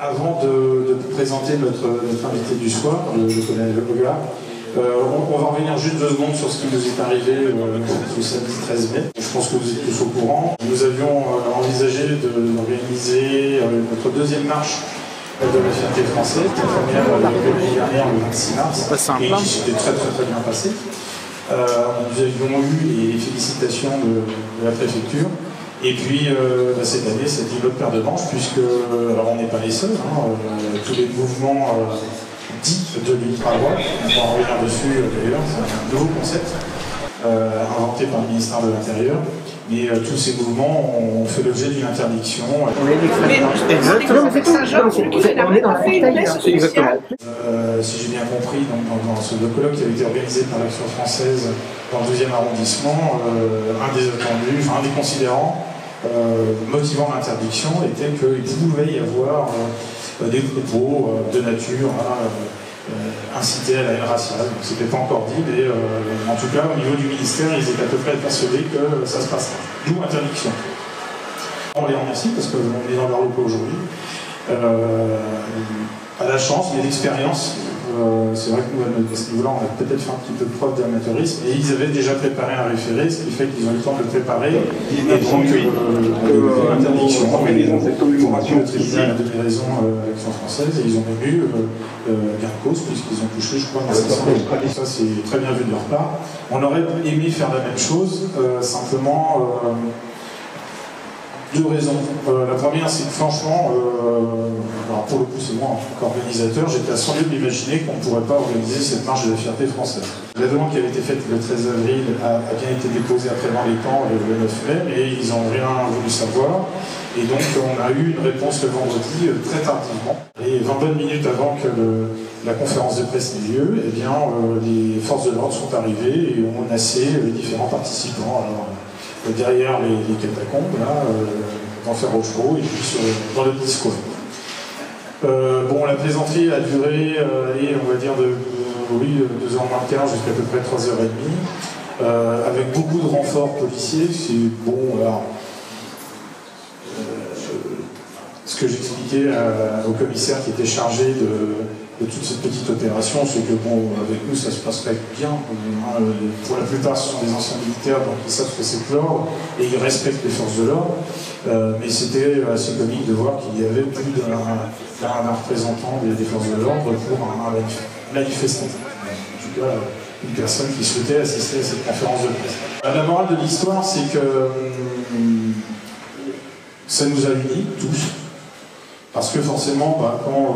Avant de présenter notre invité du soir, le colonel Hogar, on va revenir juste 2 secondes sur ce qui nous est arrivé le samedi 13 mai. Je pense que vous êtes tous au courant. Nous avions envisagé d'organiser notre 2e marche de la fierté française, la première l'année dernière, le 26 mars, et qui s'était très bien passée. Nous avions eu les félicitations de la préfecture. Et puis cette année, c'était une autre paire de manches, puisque alors on n'est pas les seuls, tous les mouvements dits de l'ultra-droite, on va en revenir dessus d'ailleurs, c'est un nouveau concept inventé par le ministère de l'Intérieur, mais tous ces mouvements ont fait l'objet d'une interdiction. On est exactement, on est dans la portail, exactement. Si j'ai bien compris, dans ce colloque qui avait été organisé par l'Action française dans le 2e arrondissement, un des attendus, un des considérants motivant l'interdiction était qu'il pouvait y avoir des propos de nature à inciter à la haine raciale. Ce n'était pas encore dit, mais en tout cas, au niveau du ministère, ils étaient à peu près persuadés que ça se passera. D'où interdiction. On les remercie parce qu'on est dans leur locaux aujourd'hui. À la chance, mais l'expérience, c'est vrai que nous, à ce niveau-là, on a peut-être fait un petit peu preuve d'amateurisme, et ils avaient déjà préparé un référé, ce qui fait qu'ils ont eu le temps de le préparer, et donc l'interdiction. Le tribunal a donné raison à l'Action française, et ils ont même eu gain de cause, puisqu'ils ont touché, je crois, 500 000. Ça, c'est très bien vu de leur part. On aurait aimé faire la même chose, simplement... 2 raisons. La première, c'est que franchement, alors pour le coup c'est moi en tant qu'organisateur, j'étais à 100 lieues de m'imaginer qu'on ne pourrait pas organiser cette marche de la fierté française. La demande qui avait été faite le 13 avril a bien été déposée après dans les temps le 9 mai, et ils n'ont rien voulu savoir. Et donc on a eu une réponse le vendredi très tardivement. Et 20 bonnes minutes avant que la conférence de presse ait lieu, eh bien, les forces de l'ordre sont arrivées et ont menacé les différents participants. Alors, derrière les catacombes, là, d'Enfer Rochereau, et puis dans le discours. Bon, la plaisanterie a duré, on va dire, de 2h moins le quart jusqu'à peu près 3h30, avec beaucoup de renforts policiers. C'est bon, alors, ce que j'expliquais au commissaire qui était chargé de toute cette petite opération, c'est que bon, avec nous ça se passerait bien. Pour la plupart ce sont des anciens militaires, donc ils savent ce que c'est que l'ordre, et ils respectent les forces de l'ordre, mais c'était assez comique de voir qu'il y avait plus d'un représentant des forces de l'ordre pour un manifestant. En tout cas, une personne qui souhaitait assister à cette conférence de presse. La morale de l'histoire, c'est que ça nous a unis tous. Parce que forcément, quand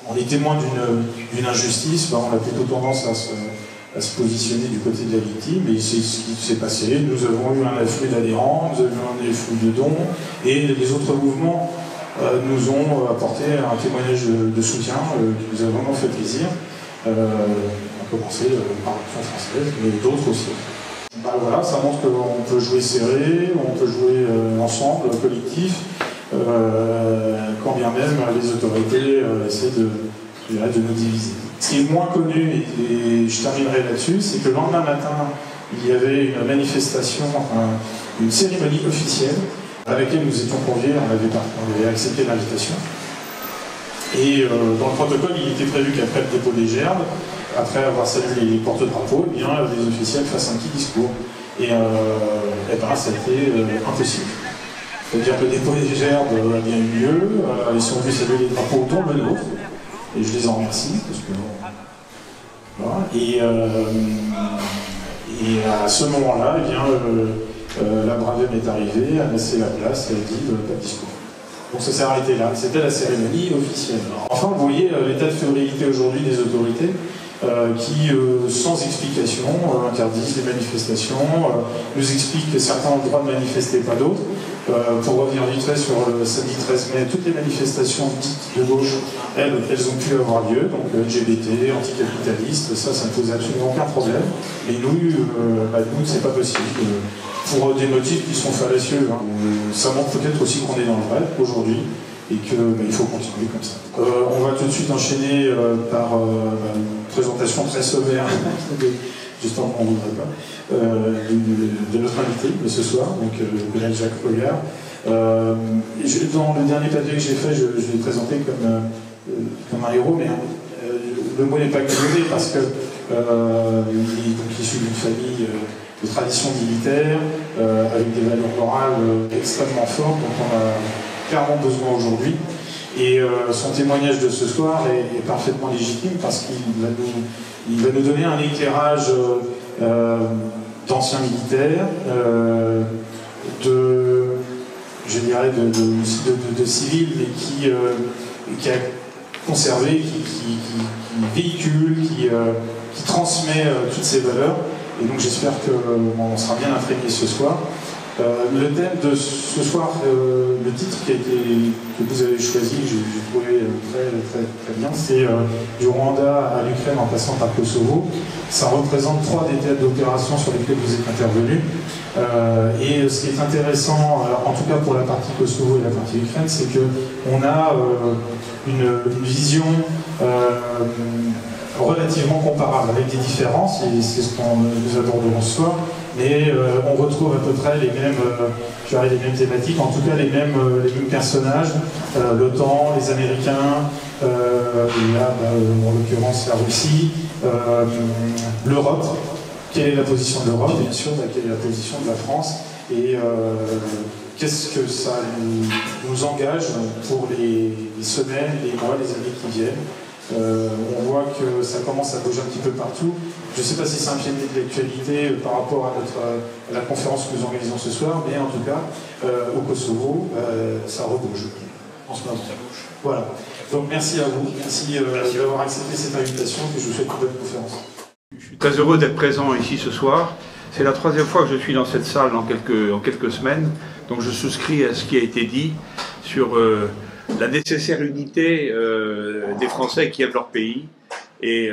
on est témoin d'une injustice, on a plutôt tendance à se positionner du côté de la victime, et c'est ce qui s'est passé. Nous avons eu un afflux d'adhérents, nous avons eu un afflux de dons, et les autres mouvements nous ont apporté un témoignage de soutien qui nous a vraiment fait plaisir. On a commencé par l'Action française, mais d'autres aussi. Voilà, ça montre qu'on peut jouer serré, on peut jouer ensemble, collectif. Quand bien même les autorités essaient de nous diviser. Ce qui est moins connu, et je terminerai là-dessus, c'est que le lendemain matin, il y avait une manifestation, une cérémonie officielle à laquelle nous étions conviés, on avait accepté l'invitation. Et dans le protocole, il était prévu qu'après le dépôt des gerbes, après avoir salué les porte-drapeaux, eh bien, les officiels fassent un petit discours. Et ça a été impossible. C'est-à-dire que le dépôt des gerbes a bien eu lieu, ils sont venus saluer les drapeaux dont le nôtre, et je les en remercie, parce que voilà. Et à ce moment-là, eh bien, la Bravem est arrivée, a laissé la place et a dit pas de discours. Donc ça s'est arrêté là, c'était la cérémonie officielle. Enfin, vous voyez l'état de fébrilité aujourd'hui des autorités, qui, sans explication, interdisent les manifestations, nous expliquent que certains ont le droit de manifester, pas d'autres. Pour revenir vite fait sur le samedi 13 mai, toutes les manifestations dites de gauche, elles ont pu avoir lieu, donc LGBT, anticapitalistes, ça ne pose absolument aucun problème. Et nous, c'est pas possible. Pour des motifs qui sont fallacieux. Ça montre peut-être aussi qu'on est dans le vrai aujourd'hui, et qu'il faut continuer comme ça. On va tout de suite enchaîner par une présentation très sommaire j'espère qu'on ne voudrait pas, de notre invité de ce soir, donc le collègue Jacques Folliard. Dans le dernier papier que j'ai fait, je l'ai présenté comme un héros, mais le mot n'est pas galvaudé parce que il est donc issu d'une famille de tradition militaire, avec des valeurs morales extrêmement fortes, dont on a clairement besoin aujourd'hui. Et son témoignage de ce soir est parfaitement légitime parce qu'il va nous donner un éclairage d'anciens militaires, je dirais de civils, mais qui a conservé, qui véhicule, qui transmet toutes ces valeurs. Et donc j'espère qu'on sera bien imprégné ce soir. Le thème de ce soir, le titre que vous avez choisi, j'ai trouvé très bien, c'est du Rwanda à l'Ukraine en passant par Kosovo. Ça représente 3 des théâtres d'opération sur lesquels vous êtes intervenus. Et ce qui est intéressant, en tout cas pour la partie Kosovo et la partie Ukraine, c'est qu'on a une vision relativement comparable, avec des différences, et c'est ce qu'on nous aborderons ce soir, mais on retrouve à peu près les mêmes, les mêmes thématiques, en tout cas les mêmes personnages, l'OTAN, les Américains, là, en l'occurrence la Russie, l'Europe. Quelle est la position de l'Europe, bien sûr, quelle est la position de la France, et qu'est-ce que ça nous engage pour les semaines, les mois, les années qui viennent. On voit que ça commence à bouger un petit peu partout. Je ne sais pas si c'est un pied de l'actualité par rapport à la conférence que nous organisons ce soir, mais en tout cas, au Kosovo, ça rebouge en ce moment. Voilà. Donc merci à vous, merci d'avoir accepté cette invitation, et je vous souhaite une bonne conférence. Je suis très heureux d'être présent ici ce soir. C'est la 3e fois que je suis dans cette salle en quelques semaines, donc je souscris à ce qui a été dit sur la nécessaire unité des Français qui aiment leur pays et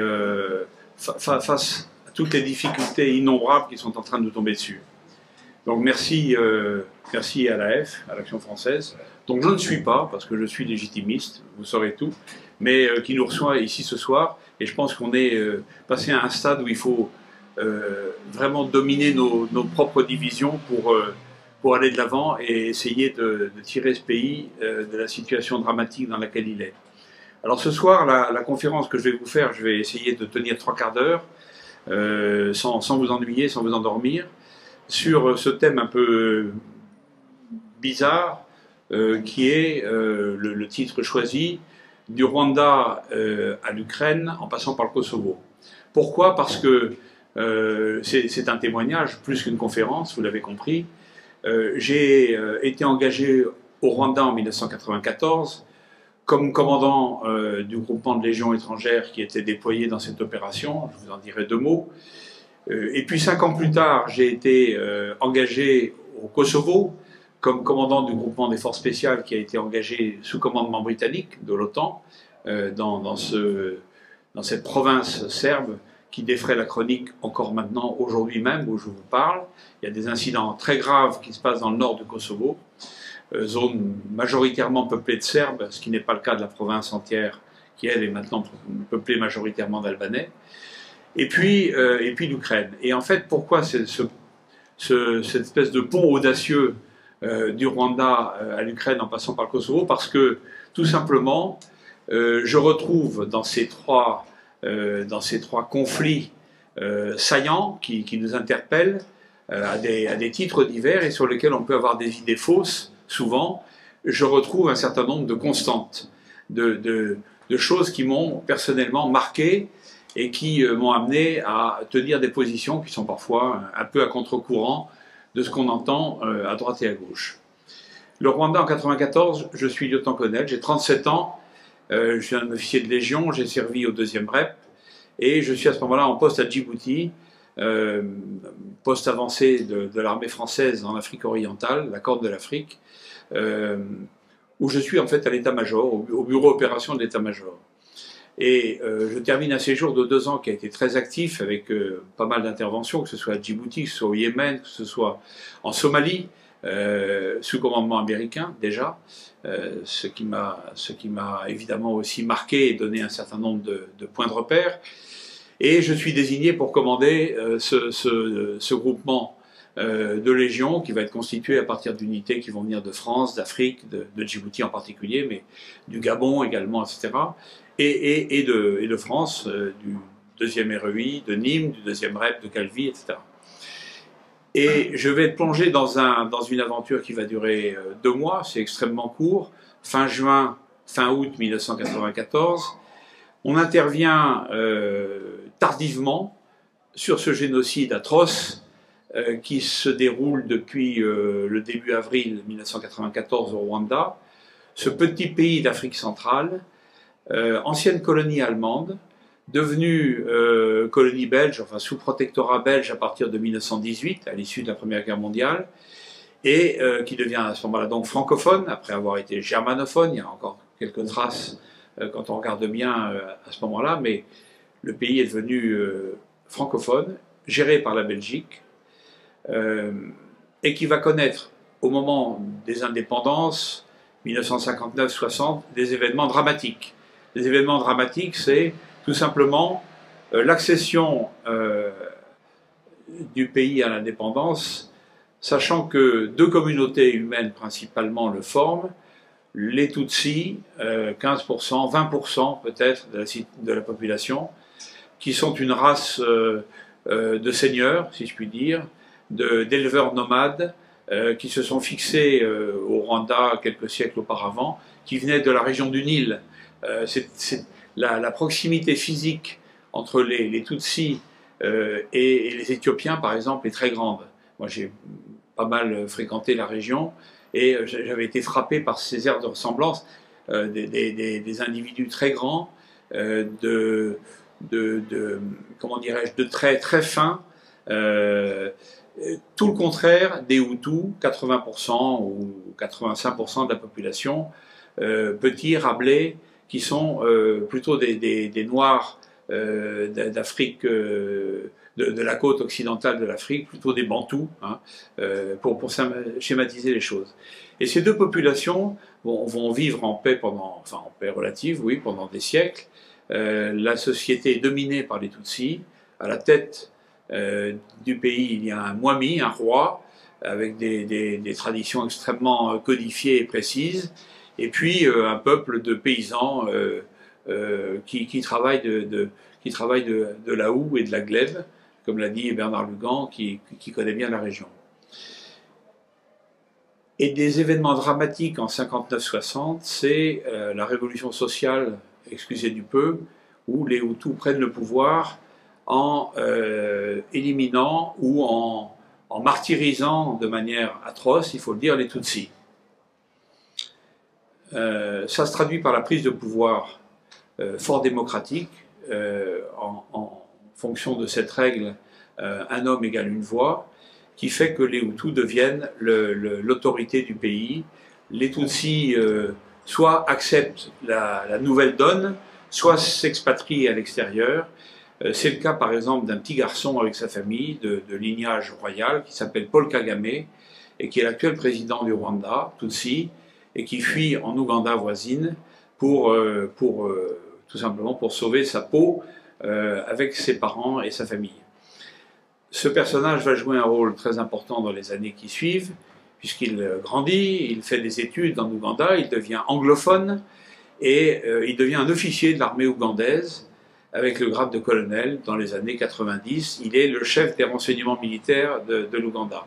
face à toutes les difficultés innombrables qui sont en train de nous tomber dessus. Donc merci à l'AF, à l'Action française, dont je ne suis pas, parce que je suis légitimiste, vous saurez tout, mais qui nous reçoit ici ce soir, et je pense qu'on est passé à un stade où il faut vraiment dominer nos propres divisions pour aller de l'avant et essayer de tirer ce pays de la situation dramatique dans laquelle il est. Alors ce soir, la conférence que je vais vous faire, je vais essayer de tenir 3 quarts d'heure, sans vous ennuyer, sans vous endormir, sur ce thème un peu bizarre, qui est le titre choisi, du Rwanda à l'Ukraine, en passant par le Kosovo. Pourquoi? Parce que c'est un témoignage, plus qu'une conférence, vous l'avez compris. J'ai été engagé au Rwanda en 1994 comme commandant du groupement de légions étrangères qui était déployé dans cette opération, je vous en dirai 2 mots. Et puis 5 ans plus tard, j'ai été engagé au Kosovo comme commandant du groupement des forces spéciales qui a été engagé sous commandement britannique de l'OTAN dans cette province serbe qui défraie la chronique encore maintenant, aujourd'hui même, où je vous parle. Il y a des incidents très graves qui se passent dans le nord du Kosovo, zone majoritairement peuplée de Serbes, ce qui n'est pas le cas de la province entière, qui elle est maintenant peuplée majoritairement d'Albanais. Et puis l'Ukraine. Et en fait, pourquoi cette espèce de pont audacieux du Rwanda à l'Ukraine en passant par le Kosovo? Parce que, tout simplement, je retrouve dans ces trois conflits saillants qui nous interpellent à des titres divers et sur lesquels on peut avoir des idées fausses, souvent, je retrouve un certain nombre de constantes, de choses qui m'ont personnellement marqué et qui m'ont amené à tenir des positions qui sont parfois un peu à contre-courant de ce qu'on entend à droite et à gauche. Le Rwanda en 1994, je suis lieutenant-colonel, j'ai 37 ans, je suis un officier de Légion, j'ai servi au 2e REP, et je suis à ce moment-là en poste à Djibouti, poste avancé de l'armée française en Afrique orientale, la Corne de l'Afrique, où je suis en fait à l'état-major, au bureau opération de l'état-major. Et je termine un séjour de 2 ans qui a été très actif avec pas mal d'interventions, que ce soit à Djibouti, que ce soit au Yémen, que ce soit en Somalie, sous commandement américain déjà, ce qui m'a évidemment aussi marqué et donné un certain nombre de points de repère. Et je suis désigné pour commander ce groupement de légions qui va être constitué à partir d'unités qui vont venir de France, d'Afrique, de Djibouti en particulier, mais du Gabon également, etc. Et de France, du 2e REI, de Nîmes, du 2e REP, de Calvi, etc. Et je vais être plongé dans une aventure qui va durer 2 mois, c'est extrêmement court, fin août 1994. On intervient tardivement sur ce génocide atroce qui se déroule depuis le début avril 1994 au Rwanda, ce petit pays d'Afrique centrale, ancienne colonie allemande, devenue colonie belge, enfin sous protectorat belge à partir de 1918, à l'issue de la Première Guerre mondiale, et qui devient à ce moment-là donc francophone, après avoir été germanophone. Il y a encore quelques traces quand on regarde bien à ce moment-là, mais le pays est devenu francophone, géré par la Belgique, et qui va connaître, au moment des indépendances, 1959-60, des événements dramatiques. Les événements dramatiques, c'est tout simplement l'accession du pays à l'indépendance, sachant que 2 communautés humaines principalement le forment, les Tutsis, 15%, 20% peut-être de la population, qui sont une race de seigneurs, si je puis dire, d'éleveurs nomades, qui se sont fixés au Rwanda quelques siècles auparavant, qui venaient de la région du Nil. La proximité physique entre les Tutsis et les Éthiopiens, par exemple, est très grande. Moi, j'ai pas mal fréquenté la région et j'avais été frappé par ces aires de ressemblance, des individus très grands, comment dirais-je, de traits très fins, tout le contraire des Hutus, 80% ou 85% de la population, petits, rablés, qui sont plutôt des Noirs d'Afrique, de la côte occidentale de l'Afrique, plutôt des Bantous, hein, pour schématiser les choses. Et ces 2 populations vont vivre en paix en paix relative, oui, pendant des siècles. La société est dominée par les Tutsis. À la tête du pays, il y a un Mwami, un roi, avec des traditions extrêmement codifiées et précises, et puis un peuple de paysans qui travaillent de la houe et de la glèbe, comme l'a dit Bernard Lugan, qui connaît bien la région. Et des événements dramatiques en 59-60, c'est la révolution sociale, excusez du peu, où les Hutus prennent le pouvoir en éliminant ou en martyrisant de manière atroce, il faut le dire, les Tutsis. Ça se traduit par la prise de pouvoir fort démocratique, en fonction de cette règle, un homme égale une voix, qui fait que les Hutus deviennent l'autorité du pays. Les Tutsis soit acceptent la nouvelle donne, soit s'expatrient à l'extérieur. C'est le cas par exemple d'un petit garçon avec sa famille de lignage royal qui s'appelle Paul Kagame et qui est l'actuel président du Rwanda, Tutsi, et qui fuit en Ouganda voisine pour tout simplement pour sauver sa peau avec ses parents et sa famille. Ce personnage va jouer un rôle très important dans les années qui suivent, puisqu'il grandit, il fait des études en Ouganda, il devient anglophone, et il devient un officier de l'armée ougandaise, avec le grade de colonel dans les années 90. Il est le chef des renseignements militaires de l'Ouganda.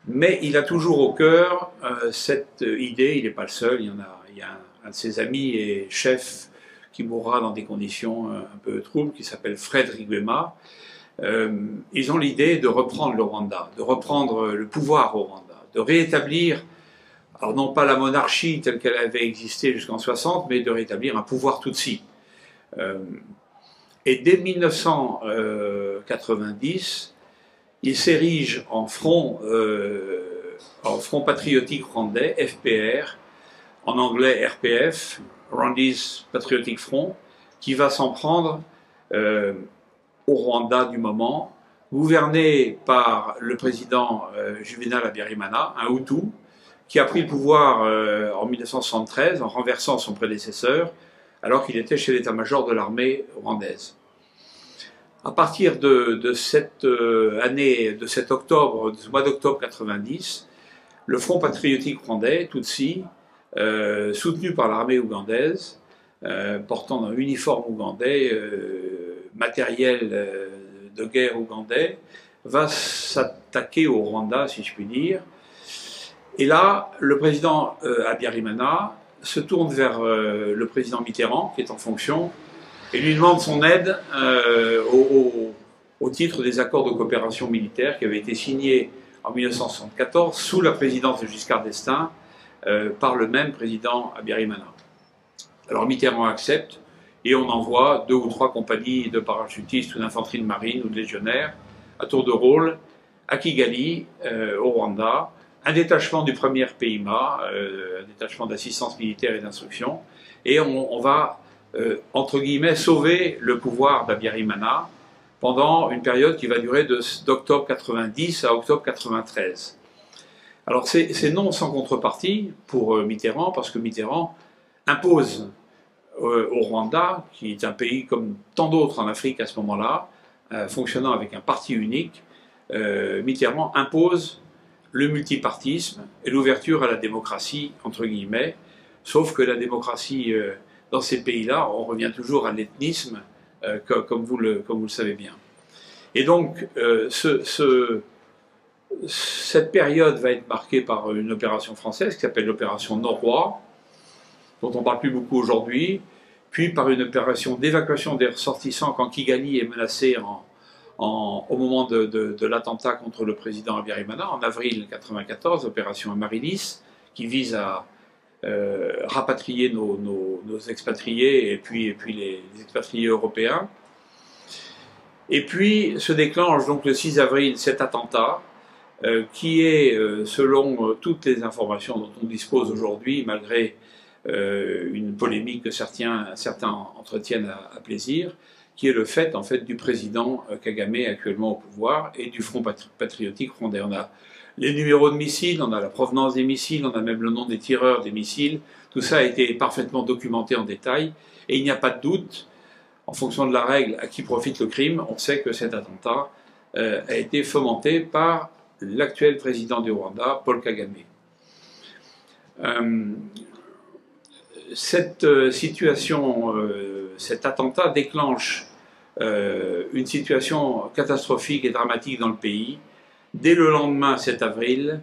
Mais il a toujours au cœur cette idée, il n'est pas le seul, il y a un de ses amis et chef qui mourra dans des conditions un peu troubles, qui s'appelle Fred Rwigema. Ils ont l'idée de reprendre le Rwanda, de reprendre le pouvoir au Rwanda, de rétablir, alors non pas la monarchie telle qu'elle avait existé jusqu'en 60, mais de rétablir un pouvoir Tutsi. Et dès 1990, il s'érige en front patriotique rwandais, FPR, en anglais RPF, Rwandese Patriotic Front, qui va s'en prendre au Rwanda du moment, gouverné par le président Juvenal Habyarimana, un Hutu, qui a pris le pouvoir en 1973 en renversant son prédécesseur, alors qu'il était chez l'état-major de l'armée rwandaise. À partir de cette année, de cet octobre, ce mois d'octobre 90, le Front patriotique rwandais, Tutsi, soutenu par l'armée ougandaise, portant un uniforme ougandais, matériel de guerre ougandais, va s'attaquer au Rwanda, si je puis dire. Et là, le président Habyarimana se tourne vers le président Mitterrand, qui est en fonction, et lui demande son aide au titre des accords de coopération militaire qui avaient été signés en 1974 sous la présidence de Giscard d'Estaing par le même président Habyarimana. Alors Mitterrand accepte et on envoie 2 ou 3 compagnies de parachutistes ou d'infanterie de marine ou de légionnaires à tour de rôle à Kigali, au Rwanda, un détachement du 1er PIMA, un détachement d'assistance militaire et d'instruction, et on va entre guillemets, sauver le pouvoir d'Habyarimana pendant une période qui va durer d'octobre 90 à octobre 93. Alors c'est non sans contrepartie pour Mitterrand, parce que Mitterrand impose au Rwanda, qui est un pays comme tant d'autres en Afrique à ce moment-là, fonctionnant avec un parti unique, Mitterrand impose le multipartisme et l'ouverture à la démocratie, entre guillemets, sauf que la démocratie... dans ces pays-là, on revient toujours à l'ethnisme, comme vous le savez bien. Et donc, cette période va être marquée par une opération française qui s'appelle l'opération Norrois, dont on ne parle plus beaucoup aujourd'hui, puis par une opération d'évacuation des ressortissants quand Kigali est menacé au moment de l'attentat contre le président Habyarimana, en avril 1994, l'opération Amaryllis, qui vise à rapatrier nos expatriés et puis les expatriés européens. Et puis se déclenche donc le 6 avril cet attentat qui est, selon toutes les informations dont on dispose aujourd'hui, malgré une polémique que certains entretiennent à plaisir, qui est le fait en fait du président Kagame actuellement au pouvoir et du Front patriotique rwandais. On a les numéros de missiles, on a la provenance des missiles, on a même le nom des tireurs des missiles. Tout ça a été parfaitement documenté en détail et il n'y a pas de doute, en fonction de la règle à qui profite le crime, on sait que cet attentat a été fomenté par l'actuel président du Rwanda, Paul Kagame. Cette situation, cet attentat déclenche une situation catastrophique et dramatique dans le pays. Dès le lendemain, 7 avril,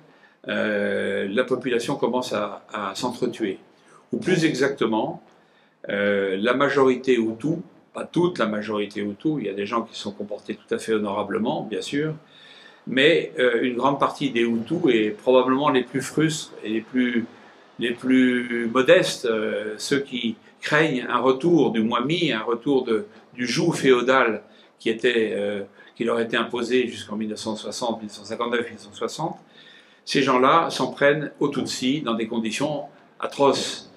la population commence à s'entretuer. Ou plus exactement, la majorité Hutu, pas toute la majorité Hutu, il y a des gens qui se sont comportés tout à fait honorablement, bien sûr, mais une grande partie des Hutus, et probablement les plus frustres et les plus modestes, ceux qui craignent un retour du Mwami, un retour du joug féodal qui leur était imposé jusqu'en 1960, 1959, 1960, ces gens-là s'en prennent aux Tutsis dans des conditions atroces.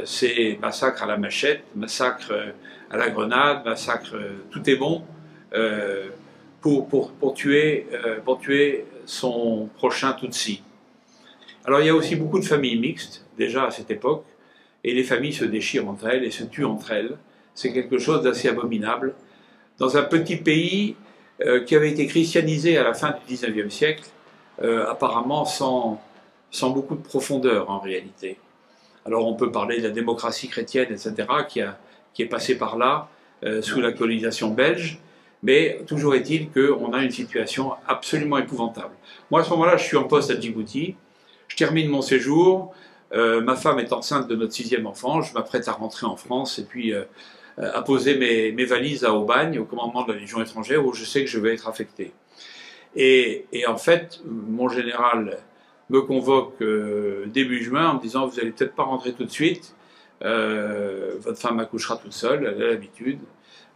C'est massacre à la machette, massacre à la grenade, massacre, tout est bon pour tuer son prochain Tutsi. Alors il y a aussi beaucoup de familles mixtes, déjà à cette époque, et les familles se déchirent entre elles et se tuent entre elles. C'est quelque chose d'assez abominable. Dans un petit pays qui avait été christianisé à la fin du XIXe siècle, apparemment sans beaucoup de profondeur en réalité. Alors on peut parler de la démocratie chrétienne, etc., qui est passée par là, sous la colonisation belge, mais toujours est-il qu'on a une situation absolument épouvantable. Moi à ce moment-là, je suis en poste à Djibouti, je termine mon séjour, ma femme est enceinte de notre 6e enfant, je m'apprête à rentrer en France et puis à poser mes valises à Aubagne, au commandement de la Légion étrangère, où je sais que je vais être affecté. Et en fait, mon général me convoque début juin en me disant « Vous n'allez peut-être pas rentrer tout de suite, votre femme accouchera toute seule, elle a l'habitude.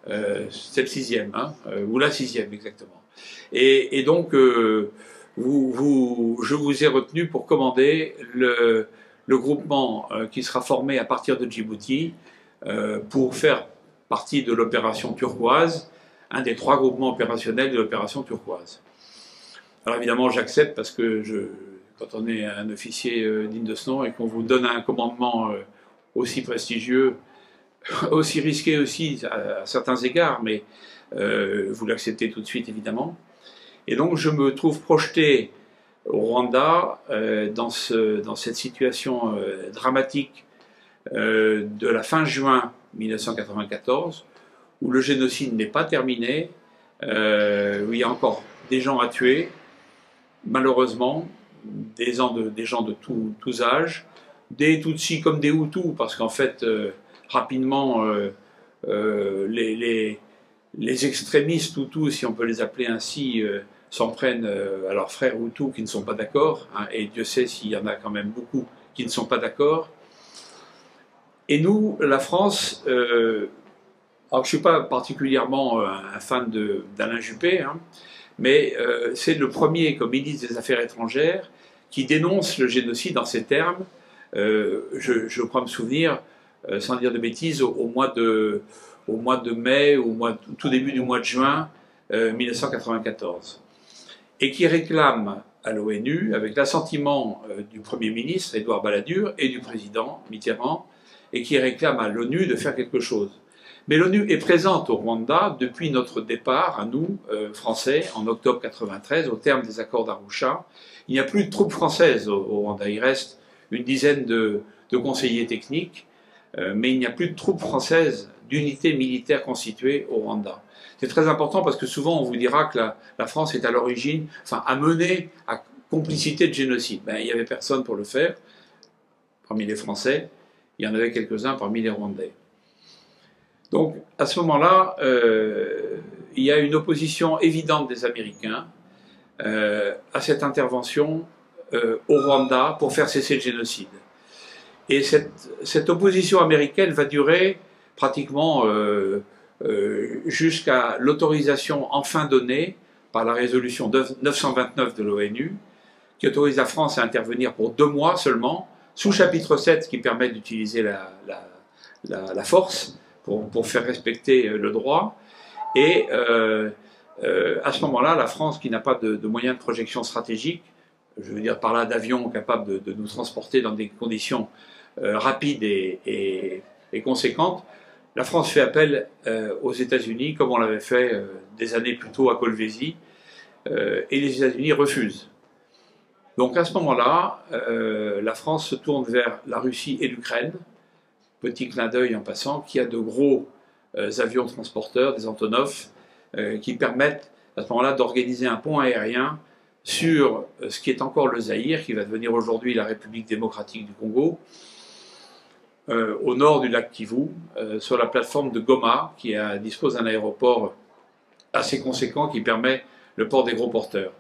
C'est le 6e, hein, ou la 6e exactement. Et donc, je vous ai retenu pour commander le groupement qui sera formé à partir de Djibouti pour faire partie de l'opération turquoise, un des 3 groupements opérationnels de l'opération turquoise. » Alors évidemment, j'accepte parce que quand on est un officier digne de ce nom et qu'on vous donne un commandement aussi prestigieux, aussi risqué aussi à certains égards, mais vous l'acceptez tout de suite évidemment. Et donc je me trouve projeté au Rwanda dans cette situation dramatique de la fin juin 1994, où le génocide n'est pas terminé, où il y a encore des gens à tuer, malheureusement, des gens de tous âges, des Tutsis comme des Hutus, parce qu'en fait, rapidement, les extrémistes Hutus, si on peut les appeler ainsi, s'en prennent à leurs frères Hutus qui ne sont pas d'accord, hein, et Dieu sait s'il y en a quand même beaucoup qui ne sont pas d'accord. Et nous, la France, alors je ne suis pas particulièrement un fan d'Alain Juppé, hein, mais c'est le premier, comme ministre des Affaires étrangères, qui dénonce le génocide en ces termes. Je crois me souvenir, sans dire de bêtises, au mois de mai, tout début du mois de juin 1994. Et qui réclame à l'ONU, avec l'assentiment du Premier ministre, Édouard Balladur, et du président Mitterrand, et qui réclame à l'ONU de faire quelque chose. Mais l'ONU est présente au Rwanda depuis notre départ, à nous, Français, en octobre 1993, au terme des accords d'Arusha. Il n'y a plus de troupes françaises au Rwanda, il reste une dizaine de conseillers techniques, mais il n'y a plus de troupes françaises d'unités militaires constituées au Rwanda. C'est très important parce que souvent on vous dira que la France est à l'origine, enfin a mené à complicité de génocide. Ben, il n'y avait personne pour le faire, parmi les Français, il y en avait quelques-uns parmi les Rwandais. Donc à ce moment-là, il y a une opposition évidente des Américains à cette intervention au Rwanda pour faire cesser le génocide. Et cette opposition américaine va durer pratiquement jusqu'à l'autorisation enfin donnée par la résolution 929 de l'ONU, qui autorise la France à intervenir pour 2 mois seulement, sous chapitre 7, qui permet d'utiliser la force pour faire respecter le droit. Et à ce moment-là, la France, qui n'a pas de moyens de projection stratégique, je veux dire par là d'avions capables de nous transporter dans des conditions rapides et conséquentes, la France fait appel aux États-Unis, comme on l'avait fait des années plus tôt à Kolwezi, et les États-Unis refusent. Donc à ce moment-là, la France se tourne vers la Russie et l'Ukraine, petit clin d'œil en passant, qui a de gros avions transporteurs, des Antonov, qui permettent à ce moment-là d'organiser un pont aérien sur ce qui est encore le Zaïre, qui va devenir aujourd'hui la République démocratique du Congo, au nord du lac Kivu, sur la plateforme de Goma, qui dispose d'un aéroport assez conséquent qui permet le port des gros porteurs.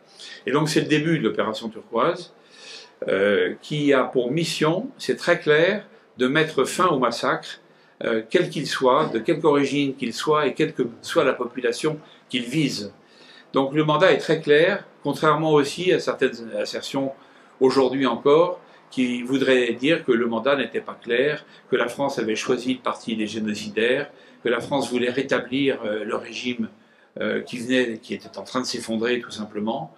Et donc c'est le début de l'opération turquoise, qui a pour mission, c'est très clair, de mettre fin au massacre, quel qu'il soit, de quelque origine qu'il soit et quelle que soit la population qu'il vise. Donc le mandat est très clair, contrairement aussi à certaines assertions aujourd'hui encore, qui voudraient dire que le mandat n'était pas clair, que la France avait choisi le parti des génocidaires, que la France voulait rétablir le régime qui était en train de s'effondrer tout simplement,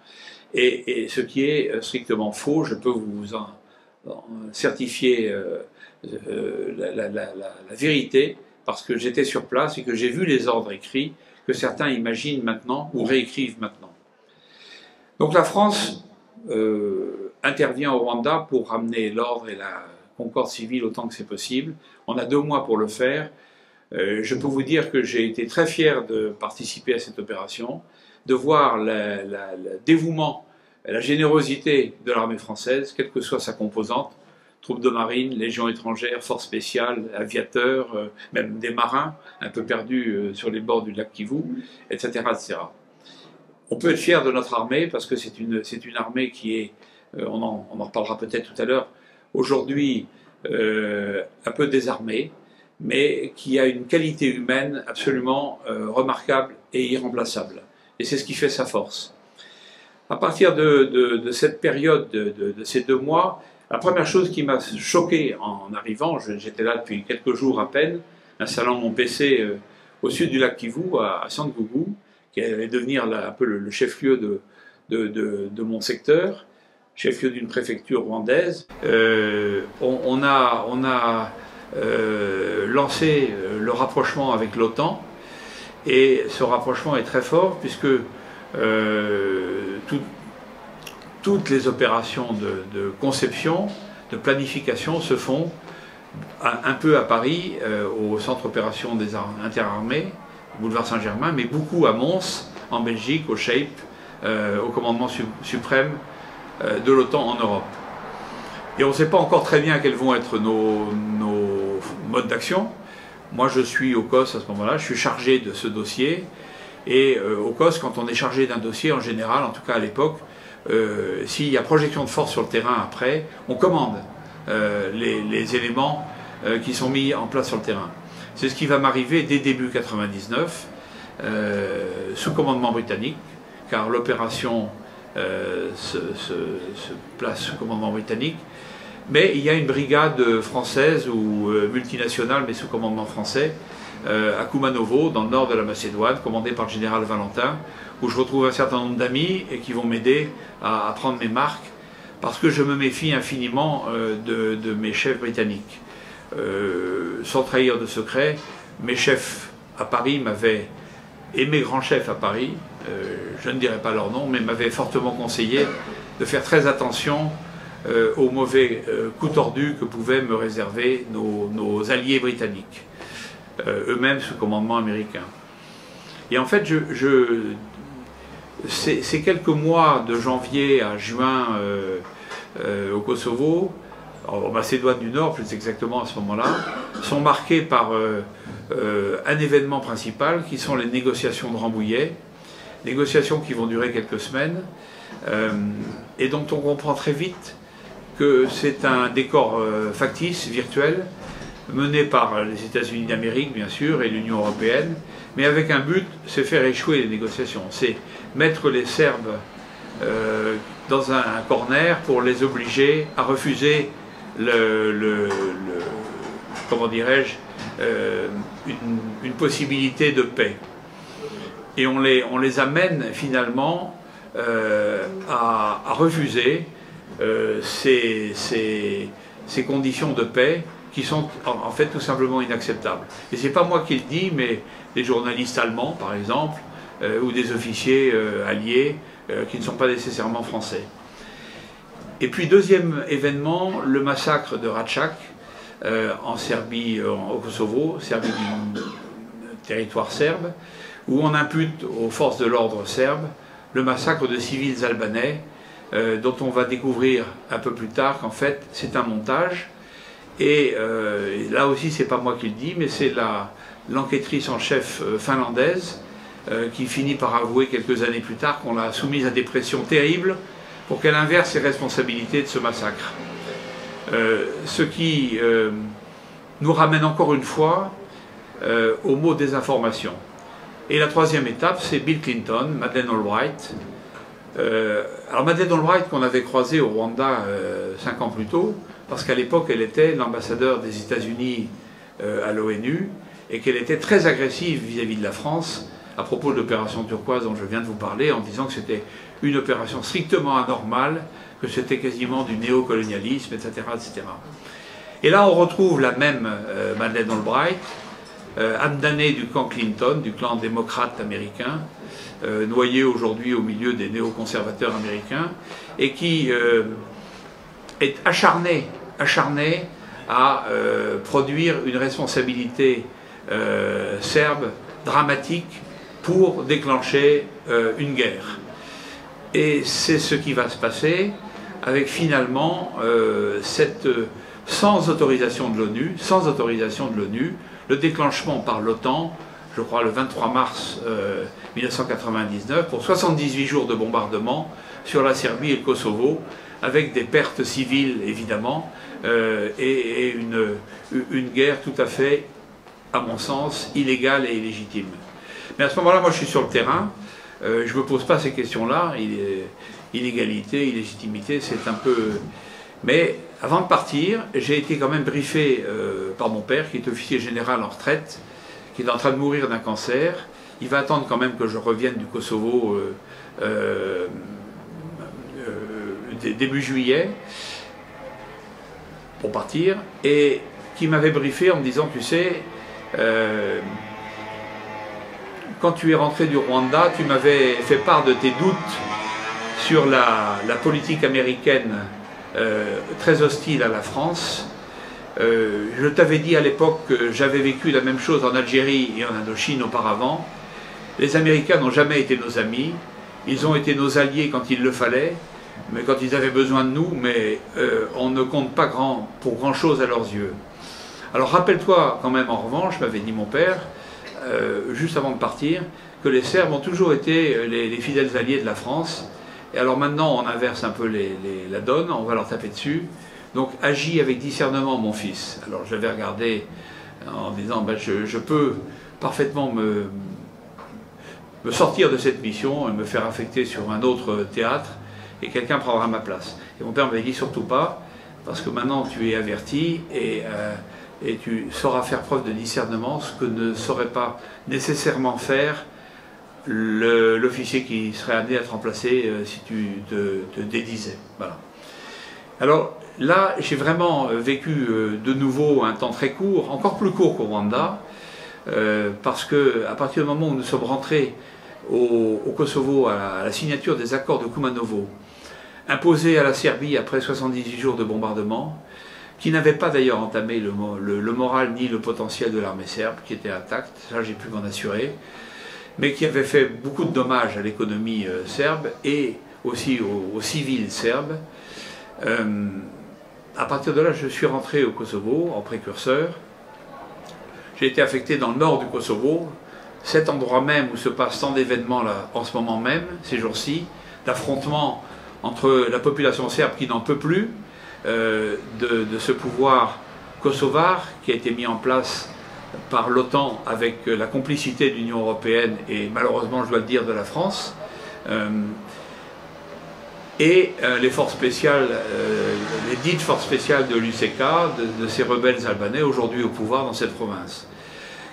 et ce qui est strictement faux. Je peux vous en certifier la vérité, parce que j'étais sur place et que j'ai vu les ordres écrits que certains imaginent maintenant ou réécrivent maintenant. Donc la France intervient au Rwanda pour ramener l'ordre et la concorde civile autant que c'est possible. On a 2 mois pour le faire. Je peux vous dire que j'ai été très fier de participer à cette opération, de voir le dévouement et la générosité de l'armée française, quelle que soit sa composante, troupes de marine, légions étrangères, forces spéciales, aviateurs, même des marins un peu perdus sur les bords du lac Kivu, etc., etc. On peut être fier de notre armée parce que c'est une armée qui est, on en reparlera peut-être tout à l'heure, aujourd'hui un peu désarmée, mais qui a une qualité humaine absolument remarquable et irremplaçable. Et c'est ce qui fait sa force. À partir de cette période, de ces 2 mois, la première chose qui m'a choqué en arrivant, j'étais là depuis quelques jours à peine, installant mon PC au sud du lac Kivu, à Sangougou, qui allait devenir un peu le chef-lieu de mon secteur, chef-lieu d'une préfecture rwandaise. On a lancé le rapprochement avec l'OTAN, Et ce rapprochement est très fort puisque toutes les opérations de conception, de planification se font un peu à Paris, au centre opération des interarmées, boulevard Saint-Germain, mais beaucoup à Mons, en Belgique, au SHAPE, au commandement suprême de l'OTAN en Europe. Et on ne sait pas encore très bien quels vont être nos modes d'action. Moi, je suis au COS à ce moment-là, je suis chargé de ce dossier. Et au COS, quand on est chargé d'un dossier, en général, en tout cas à l'époque, s'il y a projection de force sur le terrain après, on commande les éléments qui sont mis en place sur le terrain. C'est ce qui va m'arriver dès début 99, sous commandement britannique, car l'opération se place sous commandement britannique. Mais il y a une brigade française ou multinationale, mais sous commandement français, à Kumanovo, dans le nord de la Macédoine, commandée par le général Valentin, où je retrouve un certain nombre d'amis et qui vont m'aider à prendre mes marques, parce que je me méfie infiniment de mes chefs britanniques. Sans trahir de secret, mes chefs à Paris m'avaient, et mes grands chefs à Paris, je ne dirai pas leur nom, mais m'avaient fortement conseillé de faire très attention aux mauvais coups tordus que pouvaient me réserver nos alliés britanniques, eux-mêmes sous commandement américain. Et en fait, ces quelques mois de janvier à juin au Kosovo, en Macédoine du Nord plus exactement à ce moment-là, sont marqués par un événement principal qui sont les négociations de Rambouillet, négociations qui vont durer quelques semaines et dont on comprend très vite que c'est un décor factice, virtuel, mené par les États-Unis d'Amérique bien sûr et l'Union européenne, mais avec un but, c'est faire échouer les négociations, c'est mettre les Serbes dans un corner pour les obliger à refuser comment dirais-je, une possibilité de paix. Et on les amène finalement à refuser ces conditions de paix qui sont en fait tout simplement inacceptables. Et c'est pas moi qui le dis, mais des journalistes allemands par exemple, ou des officiers alliés qui ne sont pas nécessairement français. Et puis deuxième événement, le massacre de Račak en Serbie, au Kosovo, Serbie du territoire serbe, où on impute aux forces de l'ordre serbes le massacre de civils albanais, dont on va découvrir un peu plus tard qu'en fait c'est un montage. Et là aussi c'est pas moi qui le dis, mais c'est l'enquêtrice en chef finlandaise qui finit par avouer quelques années plus tard qu'on l'a soumise à des pressions terribles pour qu'elle inverse les responsabilités de ce massacre. Ce qui nous ramène encore une fois au mot désinformation. Et la troisième étape, c'est Bill Clinton, Madeleine Albright. Alors Madeleine Albright qu'on avait croisée au Rwanda 5 ans plus tôt, parce qu'à l'époque elle était l'ambassadeur des États-Unis à l'ONU et qu'elle était très agressive vis-à-vis de la France à propos de l'opération turquoise dont je viens de vous parler, en disant que c'était une opération strictement anormale, que c'était quasiment du néocolonialisme, etc., etc. Et là on retrouve la même Madeleine Albright, âme damnée du camp Clinton, du clan démocrate américain, noyée aujourd'hui au milieu des néoconservateurs américains, et qui est acharnée à produire une responsabilité serbe dramatique pour déclencher une guerre. Et c'est ce qui va se passer avec finalement sans autorisation de l'ONU, le déclenchement par l'OTAN, je crois le 23 mars 1999, pour 78 jours de bombardement sur la Serbie et le Kosovo, avec des pertes civiles évidemment, et une guerre tout à fait, à mon sens, illégale et illégitime. Mais à ce moment-là, moi je suis sur le terrain, je ne me pose pas ces questions-là, illégalité, illégitimité, c'est un peu... Mais avant de partir, j'ai été quand même briefé par mon père, qui est officier général en retraite, qui est en train de mourir d'un cancer. Il va attendre quand même que je revienne du Kosovo début juillet, pour partir, et qui m'avait briefé en me disant, tu sais, quand tu es rentré du Rwanda, tu m'avais fait part de tes doutes sur la politique américaine très hostile à la France. Je t'avais dit à l'époque que j'avais vécu la même chose en Algérie et en Indochine auparavant. Les Américains n'ont jamais été nos amis, ils ont été nos alliés quand il le fallait, mais quand ils avaient besoin de nous, mais on ne compte pas pour grand-chose à leurs yeux. Alors rappelle-toi quand même en revanche, m'avait dit mon père, juste avant de partir, que les Serbes ont toujours été les fidèles alliés de la France. Et alors maintenant on inverse un peu la donne, on va leur taper dessus. Donc agis avec discernement mon fils. Alors je l'avais regardé en disant ben, je peux parfaitement me sortir de cette mission et me faire affecter sur un autre théâtre et quelqu'un prendra ma place. Et mon père m'avait dit surtout pas, parce que maintenant tu es averti et tu sauras faire preuve de discernement, ce que ne saurait pas nécessairement faire l'officier qui serait amené à te remplacer si tu te dédisais. Voilà. Alors là, j'ai vraiment vécu de nouveau un temps très court, encore plus court qu'au Rwanda, parce qu'à partir du moment où nous sommes rentrés au Kosovo à la signature des accords de Kumanovo, imposés à la Serbie après 78 jours de bombardement, qui n'avaient pas d'ailleurs entamé le moral ni le potentiel de l'armée serbe, qui était intact, ça j'ai pu m'en assurer, mais qui avait fait beaucoup de dommages à l'économie serbe et aussi aux civils serbes. À partir de là, je suis rentré au Kosovo en précurseur. J'ai été affecté dans le nord du Kosovo, cet endroit même où se passe tant d'événements là, en ce moment même, ces jours-ci, d'affrontements entre la population serbe qui n'en peut plus de ce pouvoir kosovar qui a été mis en place par l'OTAN avec la complicité de l'Union européenne et malheureusement, je dois le dire, de la France. Et les forces spéciales, les dites forces spéciales de l'UCK, de ces rebelles albanais aujourd'hui au pouvoir dans cette province,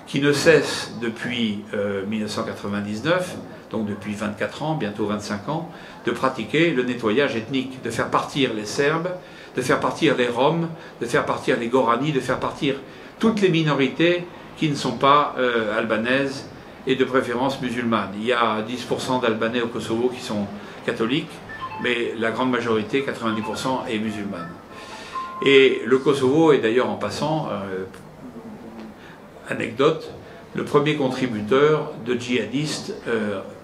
qui ne cessent depuis 1999, donc depuis 24 ans, bientôt 25 ans, de pratiquer le nettoyage ethnique, de faire partir les Serbes, de faire partir les Roms, de faire partir les Gorani, de faire partir toutes les minorités qui ne sont pas albanaises et de préférence musulmanes. Il y a 10% d'Albanais au Kosovo qui sont catholiques, mais la grande majorité, 90%, est musulmane. Et le Kosovo est d'ailleurs, en passant, anecdote, le premier contributeur de djihadistes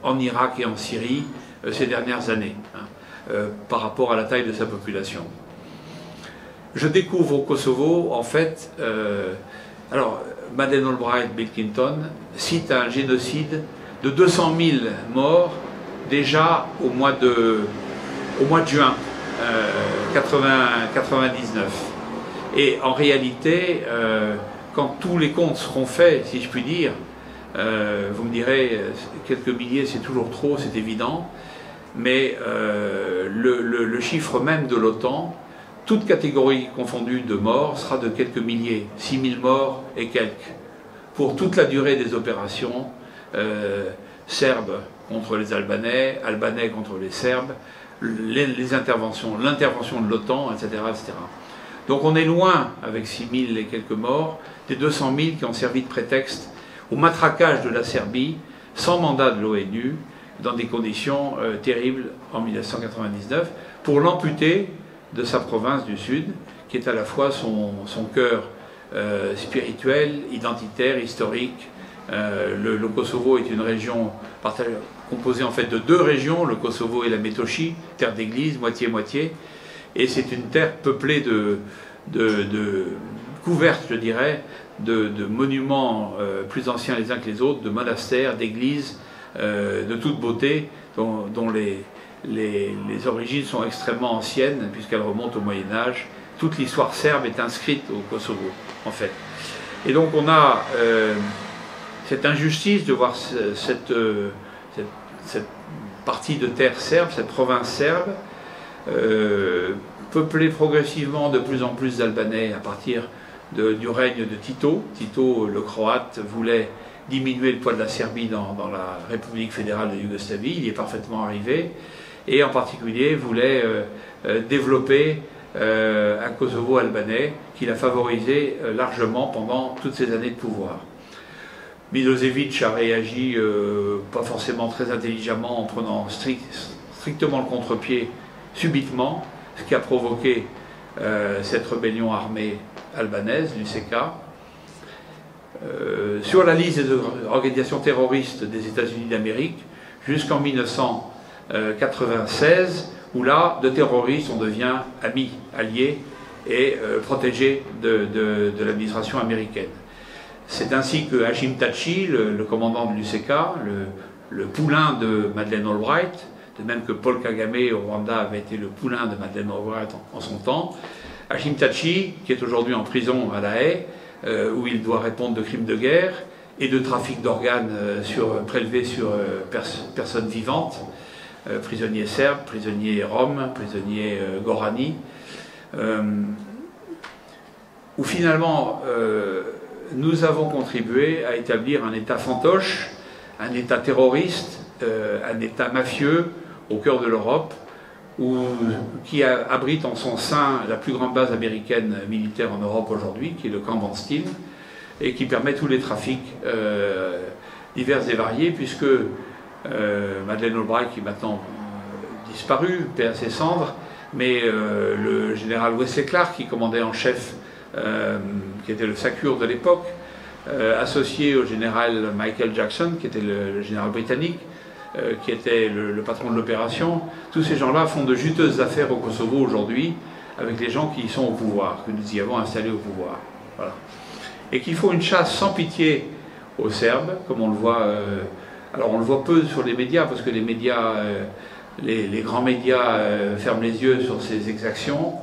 en Irak et en Syrie ces dernières années, par rapport à la taille de sa population. Je découvre au Kosovo, en fait, alors, Madeleine Albright, Bill Clinton, cite un génocide de 200 000 morts déjà au mois de juin 99. Et en réalité, quand tous les comptes seront faits, si je puis dire, vous me direz, quelques milliers c'est toujours trop, c'est évident, mais le chiffre même de l'OTAN, toute catégorie confondue de morts, sera de quelques milliers, 6 000 morts et quelques, pour toute la durée des opérations, Serbes contre les Albanais, Albanais contre les Serbes, les interventions, l'intervention de l'OTAN, etc., etc. Donc on est loin, avec 6 000 et quelques morts, des 200 000 qui ont servi de prétexte au matraquage de la Serbie, sans mandat de l'ONU, dans des conditions terribles en 1999, pour l'amputer de sa province du Sud, qui est à la fois son cœur spirituel, identitaire, historique. Le Kosovo est une région composée en fait de deux régions, le Kosovo et la Metochie, terre d'église, moitié-moitié, et c'est une terre peuplée couverte, je dirais, de monuments plus anciens les uns que les autres, de monastères, d'églises, de toute beauté, dont les origines sont extrêmement anciennes, puisqu'elles remontent au Moyen-Âge. Toute l'histoire serbe est inscrite au Kosovo, en fait. Et donc on a cette injustice de voir cette partie de terre serbe, cette province serbe, peuplée progressivement de plus en plus d'Albanais à partir du règne de Tito. Tito, le croate, voulait diminuer le poids de la Serbie dans la République fédérale de Yougoslavie, il y est parfaitement arrivé, et en particulier voulait développer un Kosovo albanais qu'il a favorisé largement pendant toutes ces années de pouvoir. Milosevic a réagi pas forcément très intelligemment en prenant strictement le contre-pied subitement, ce qui a provoqué cette rébellion armée albanaise, l'UCK. Sur la liste des organisations terroristes des États-Unis d'Amérique, jusqu'en 1996, où là, de terroristes, on devient amis, alliés et protégés de l'administration américaine. C'est ainsi que Hashim Thaçi, le commandant de l'UCK, le poulain de Madeleine Albright, de même que Paul Kagame au Rwanda avait été le poulain de Madeleine Albright en son temps, Hashim Thaçi, qui est aujourd'hui en prison à La Haye, où il doit répondre de crimes de guerre et de trafic d'organes prélevés sur personnes vivantes, prisonniers serbes, prisonniers roms, prisonniers gorani, où finalement nous avons contribué à établir un État fantoche, un État terroriste, un État mafieux au cœur de l'Europe, qui abrite en son sein la plus grande base américaine militaire en Europe aujourd'hui, qui est le camp Van Steen, et qui permet tous les trafics divers et variés, puisque Madeleine Albright, qui est maintenant disparu, paix à ses cendres, mais le général Wesley Clark, qui commandait en chef, qui était le SACUR de l'époque, associé au général Michael Jackson, qui était le général britannique, qui était le patron de l'opération. Tous ces gens-là font de juteuses affaires au Kosovo aujourd'hui avec les gens qui y sont au pouvoir, que nous y avons installés au pouvoir. Voilà. Et qu'il faut une chasse sans pitié aux Serbes, comme on le voit. Alors on le voit peu sur les médias, parce que les médias, les grands médias ferment les yeux sur ces exactions,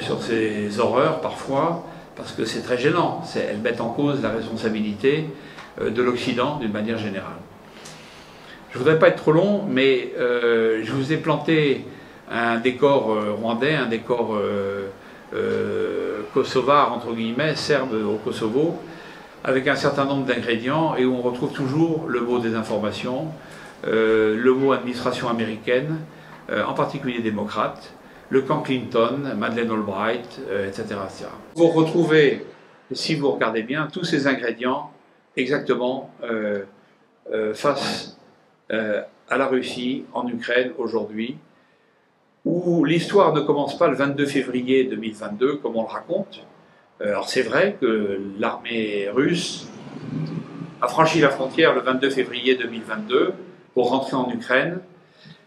sur ces horreurs parfois, parce que c'est très gênant. Elles mettent en cause la responsabilité de l'Occident d'une manière générale. Je ne voudrais pas être trop long, mais je vous ai planté un décor rwandais, un décor kosovar, entre guillemets, serbe au Kosovo, avec un certain nombre d'ingrédients, et où on retrouve toujours le mot désinformation, le mot administration américaine, en particulier démocrate, le camp Clinton, Madeleine Albright, etc., etc. Vous retrouvez, si vous regardez bien, tous ces ingrédients exactement face à la Russie, en Ukraine, aujourd'hui, où l'histoire ne commence pas le 22 février 2022, comme on le raconte. Alors c'est vrai que l'armée russe a franchi la frontière le 22 février 2022 pour rentrer en Ukraine.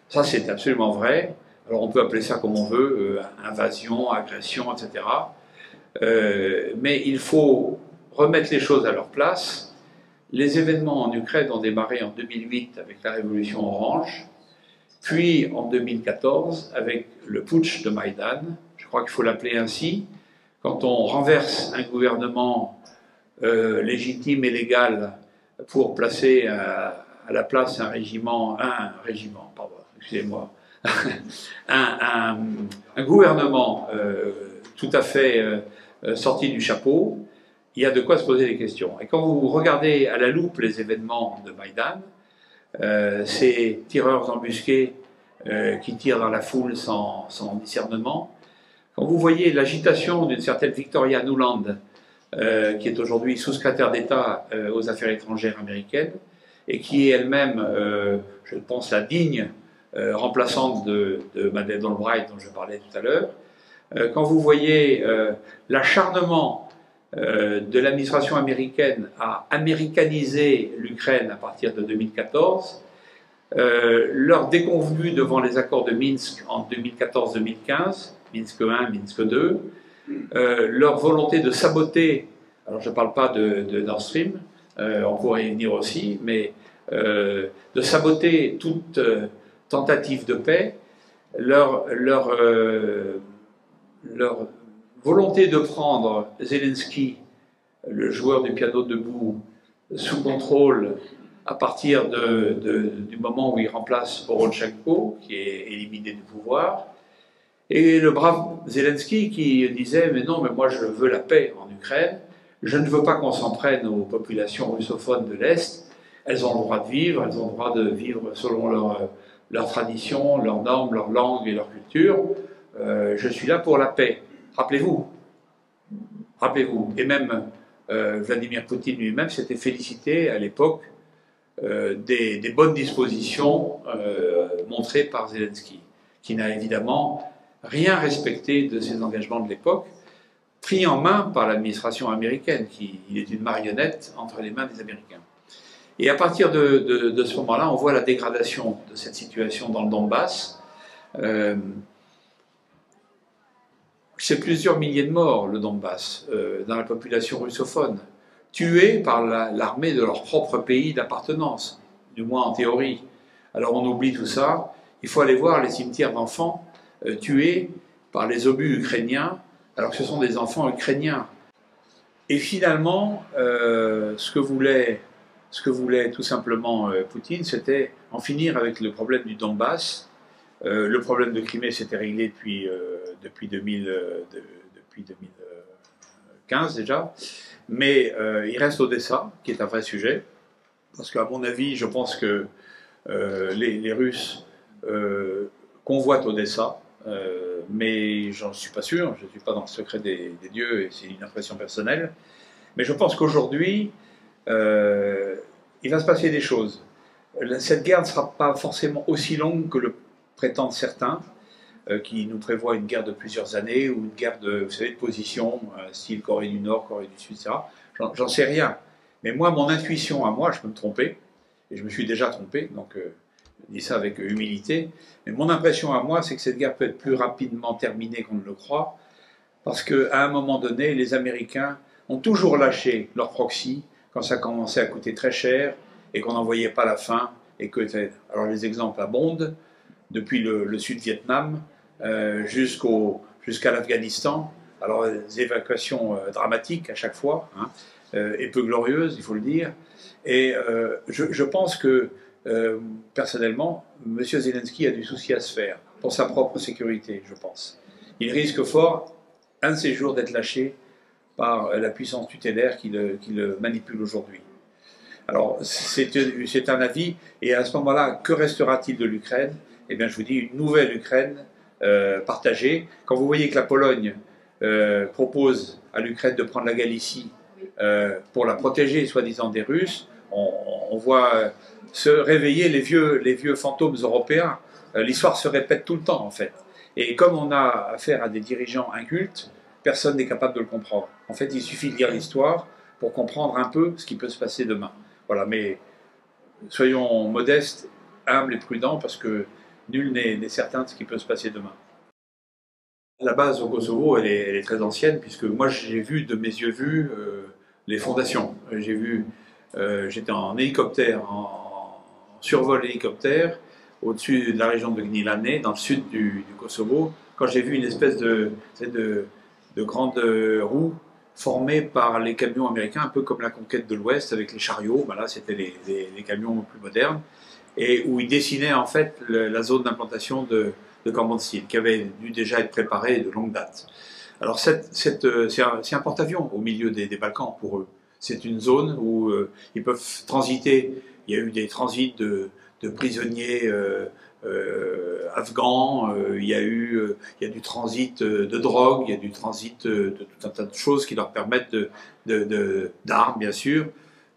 Ça, c'est absolument vrai. Alors on peut appeler ça comme on veut, invasion, agression, etc. Mais il faut remettre les choses à leur place. Les événements en Ukraine ont démarré en 2008 avec la révolution orange, puis en 2014 avec le putsch de Maïdan, je crois qu'il faut l'appeler ainsi, quand on renverse un gouvernement légitime et légal pour placer à la place un gouvernement tout à fait sorti du chapeau, il y a de quoi se poser des questions. Et quand vous regardez à la loupe les événements de Maïdan, ces tireurs embusqués qui tirent dans la foule sans discernement, quand vous voyez l'agitation d'une certaine Victoria Nuland, qui est aujourd'hui sous-secrétaire d'État aux affaires étrangères américaines, et qui est elle-même, je pense, la digne remplaçante de Madeleine Albright dont je parlais tout à l'heure, quand vous voyez l'acharnement de l'administration américaine à américaniser l'Ukraine à partir de 2014, leur déconvenue devant les accords de Minsk en 2014-2015, Minsk 1, Minsk 2, leur volonté de saboter, alors je ne parle pas de Nord Stream, on pourrait y venir aussi, mais de saboter toute tentative de paix, leur volonté de prendre Zelensky, le joueur du piano debout, sous contrôle à partir du moment où il remplace Poroshenko, qui est éliminé du pouvoir, et le brave Zelensky qui disait « mais non, mais moi je veux la paix en Ukraine, je ne veux pas qu'on s'en prenne aux populations russophones de l'Est, elles ont le droit de vivre, elles ont le droit de vivre selon leur tradition, leurs normes, leur langue et leur culture, je suis là pour la paix. » Rappelez-vous, et même Vladimir Poutine lui-même s'était félicité à l'époque des bonnes dispositions montrées par Zelensky, qui n'a évidemment rien respecté de ses engagements de l'époque, pris en main par l'administration américaine, il est une marionnette entre les mains des Américains. Et à partir de ce moment-là, on voit la dégradation de cette situation dans le Donbass. C'est plusieurs milliers de morts, le Donbass, dans la population russophone, tués par l'armée de leur propre pays d'appartenance, du moins en théorie. Alors on oublie tout ça, il faut aller voir les cimetières d'enfants tués par les obus ukrainiens, alors que ce sont des enfants ukrainiens. Et finalement, ce que voulait tout simplement Poutine, c'était en finir avec le problème du Donbass. Le problème de Crimée s'était réglé depuis 2015 déjà, mais il reste Odessa, qui est un vrai sujet, parce qu'à mon avis, je pense que les Russes convoitent Odessa, mais j'en suis pas sûr, je ne suis pas dans le secret des dieux, et c'est une impression personnelle, mais je pense qu'aujourd'hui, il va se passer des choses. Cette guerre ne sera pas forcément aussi longue que le prétendent certains, qui nous prévoient une guerre de plusieurs années, ou une guerre de position, style Corée du Nord, Corée du Sud, etc. J'en sais rien. Mais moi, mon intuition à moi, je peux me tromper, et je me suis déjà trompé, donc je dis ça avec humilité, mais mon impression à moi, c'est que cette guerre peut être plus rapidement terminée qu'on ne le croit, parce qu'à un moment donné, les Américains ont toujours lâché leur proxy quand ça commençait à coûter très cher, et qu'on n'en voyait pas la fin, et que, alors les exemples abondent, depuis le Sud-Vietnam jusqu'à l'Afghanistan. Alors, des évacuations dramatiques à chaque fois, hein, et peu glorieuses, il faut le dire. Et je pense que, personnellement, M. Zelensky a du souci à se faire pour sa propre sécurité, je pense. Il risque fort, un de ces jours, d'être lâché par la puissance tutélaire qui le manipule aujourd'hui. Alors, c'est un avis, et à ce moment-là, que restera-t-il de l'Ukraine? Eh bien, je vous dis, une nouvelle Ukraine partagée. Quand vous voyez que la Pologne propose à l'Ukraine de prendre la Galicie pour la protéger, soi-disant, des Russes, on voit se réveiller les vieux fantômes européens. L'histoire se répète tout le temps, en fait. Et comme on a affaire à des dirigeants incultes, personne n'est capable de le comprendre. En fait, il suffit de lire l'histoire pour comprendre un peu ce qui peut se passer demain. Voilà, mais soyons modestes, humbles et prudents, parce que nul n'est certain de ce qui peut se passer demain. La base au Kosovo, elle est très ancienne, puisque moi j'ai vu de mes yeux vus les fondations. J'étais en hélicoptère, en survol hélicoptère, au-dessus de la région de Gnilane, dans le sud du Kosovo, quand j'ai vu une espèce de grande roue formée par les camions américains, un peu comme la conquête de l'Ouest avec les chariots. Ben là, c'était les camions plus modernes, et où ils dessinaient en fait la zone d'implantation de Camp Steel, qui avait dû déjà être préparée de longue date. Alors c'est un porte-avions au milieu des Balkans pour eux. C'est une zone où ils peuvent transiter. Il y a eu des transits de prisonniers afghans, il y a du transit de drogue, il y a du transit de tout un tas de choses qui leur permettent d'armes, bien sûr,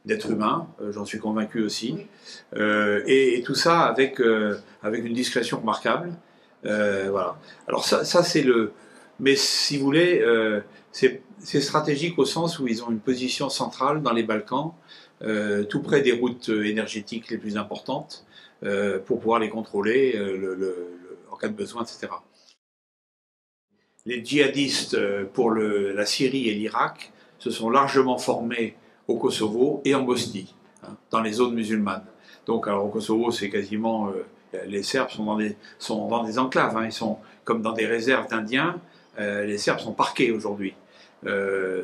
d'êtres humains, j'en suis convaincu aussi, et tout ça avec une discrétion remarquable. Voilà. Alors ça c'est le... Mais si vous voulez, c'est stratégique au sens où ils ont une position centrale dans les Balkans, tout près des routes énergétiques les plus importantes, pour pouvoir les contrôler en cas de besoin, etc. Les djihadistes pour la Syrie et l'Irak se sont largement formés au Kosovo et en Bosnie, hein, dans les zones musulmanes. Donc alors, au Kosovo, c'est quasiment... les Serbes sont dans des enclaves, hein, ils sont comme dans des réserves d'Indiens. Les Serbes sont parqués aujourd'hui,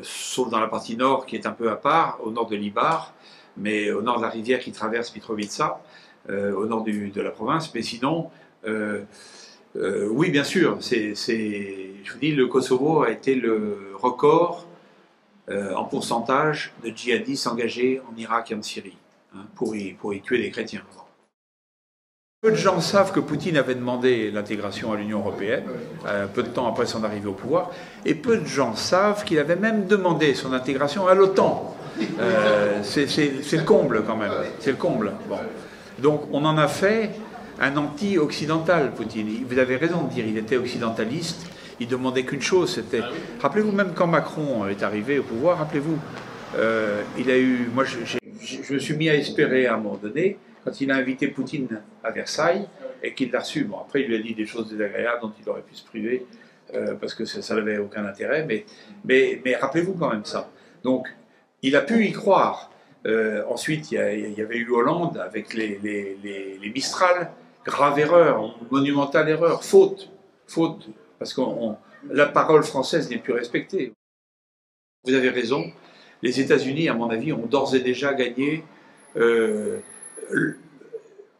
sauf dans la partie nord qui est un peu à part, au nord de l'Ibar, mais au nord de la rivière qui traverse Mitrovica, au nord de la province. Mais sinon, oui, bien sûr, je vous dis, le Kosovo a été le record en pourcentage de djihadistes engagés en Irak et en Syrie, hein, pour y tuer des chrétiens. Peu de gens savent que Poutine avait demandé l'intégration à l'Union européenne, peu de temps après son arrivée au pouvoir, et peu de gens savent qu'il avait même demandé son intégration à l'OTAN. C'est le comble quand même, c'est le comble. Bon. Donc on en a fait un anti-occidental, Poutine. Vous avez raison de dire, il était occidentaliste, il demandait qu'une chose, c'était... Rappelez-vous, même quand Macron est arrivé au pouvoir, rappelez-vous, il a eu... Moi, je me suis mis à espérer à un moment donné, quand il a invité Poutine à Versailles, et qu'il l'a reçu. Bon, après, il lui a dit des choses désagréables dont il aurait pu se priver, parce que ça n'avait aucun intérêt, mais rappelez-vous quand même ça. Donc, il a pu y croire. Ensuite, il y avait eu Hollande avec les Mistral, grave erreur, monumentale erreur, faute, parce que la parole française n'est plus respectée. Vous avez raison, les États-Unis, à mon avis, ont d'ores et déjà gagné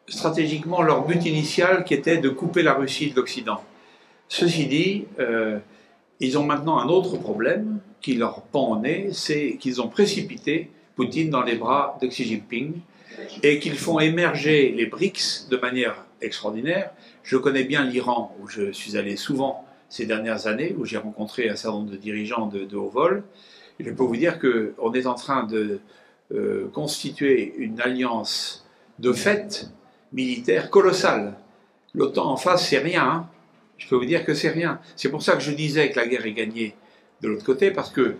stratégiquement leur but initial qui était de couper la Russie de l'Occident. Ceci dit, ils ont maintenant un autre problème qui leur pend au nez, c'est qu'ils ont précipité Poutine dans les bras de Xi Jinping et qu'ils font émerger les BRICS de manière extraordinaire. Je connais bien l'Iran, où je suis allé souvent ces dernières années, où j'ai rencontré un certain nombre de dirigeants de haut vol. Et je peux vous dire qu'on est en train de constituer une alliance de fait militaire colossale. L'OTAN en face, c'est rien. Hein. Je peux vous dire que c'est rien. C'est pour ça que je disais que la guerre est gagnée de l'autre côté, parce que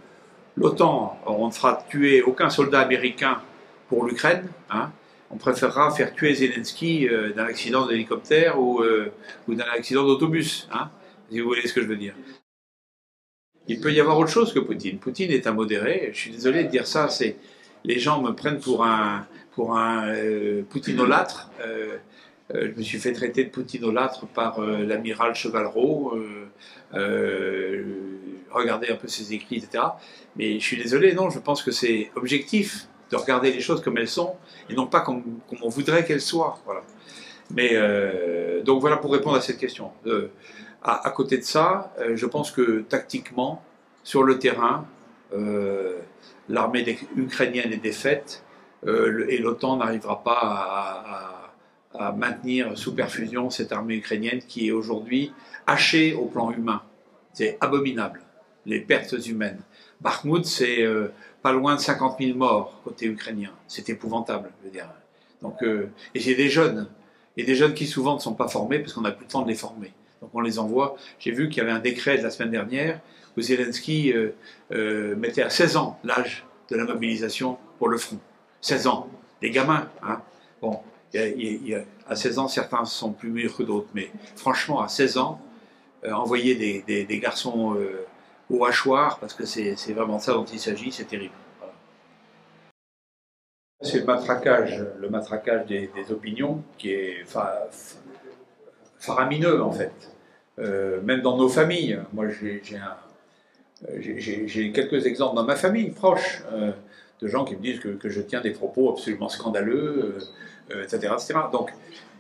l'OTAN, on ne fera tuer aucun soldat américain pour l'Ukraine. Hein. On préférera faire tuer Zelensky d'un accident d'hélicoptère ou d'un accident d'autobus, hein, si vous voyez ce que je veux dire. Il peut y avoir autre chose que Poutine. Poutine est un modéré. Je suis désolé de dire ça. Les gens me prennent pour un poutinolâtre. Je me suis fait traiter de poutinolâtre par l'amiral Chevalreau. Regardez un peu ses écrits, etc. Mais je suis désolé, non, je pense que c'est objectif de regarder les choses comme elles sont et non pas comme on voudrait qu'elles soient. Voilà. Mais donc voilà pour répondre à cette question. À côté de ça, je pense que tactiquement, sur le terrain, l'armée ukrainienne est défaite et l'OTAN n'arrivera pas à maintenir sous perfusion cette armée ukrainienne qui est aujourd'hui hachée au plan humain. C'est abominable, les pertes humaines. Bakhmout, c'est pas loin de 50 000 morts côté ukrainien. C'est épouvantable, je veux dire. Donc, et c'est des jeunes qui souvent ne sont pas formés parce qu'on n'a plus le temps de les former. Donc on les envoie. J'ai vu qu'il y avait un décret de la semaine dernière où Zelensky mettait à 16 ans l'âge de la mobilisation pour le front. 16 ans. Des gamins. Hein. Bon, à 16 ans, certains sont plus mûrs que d'autres, mais franchement, à 16 ans, envoyer des garçons au hachoir, parce que c'est vraiment ça dont il s'agit, c'est terrible. Voilà. C'est le matraquage des opinions qui est faramineux, en fait. Même dans nos familles. Moi, j'ai quelques exemples dans ma famille proche de gens qui me disent que je tiens des propos absolument scandaleux, etc., etc. Donc,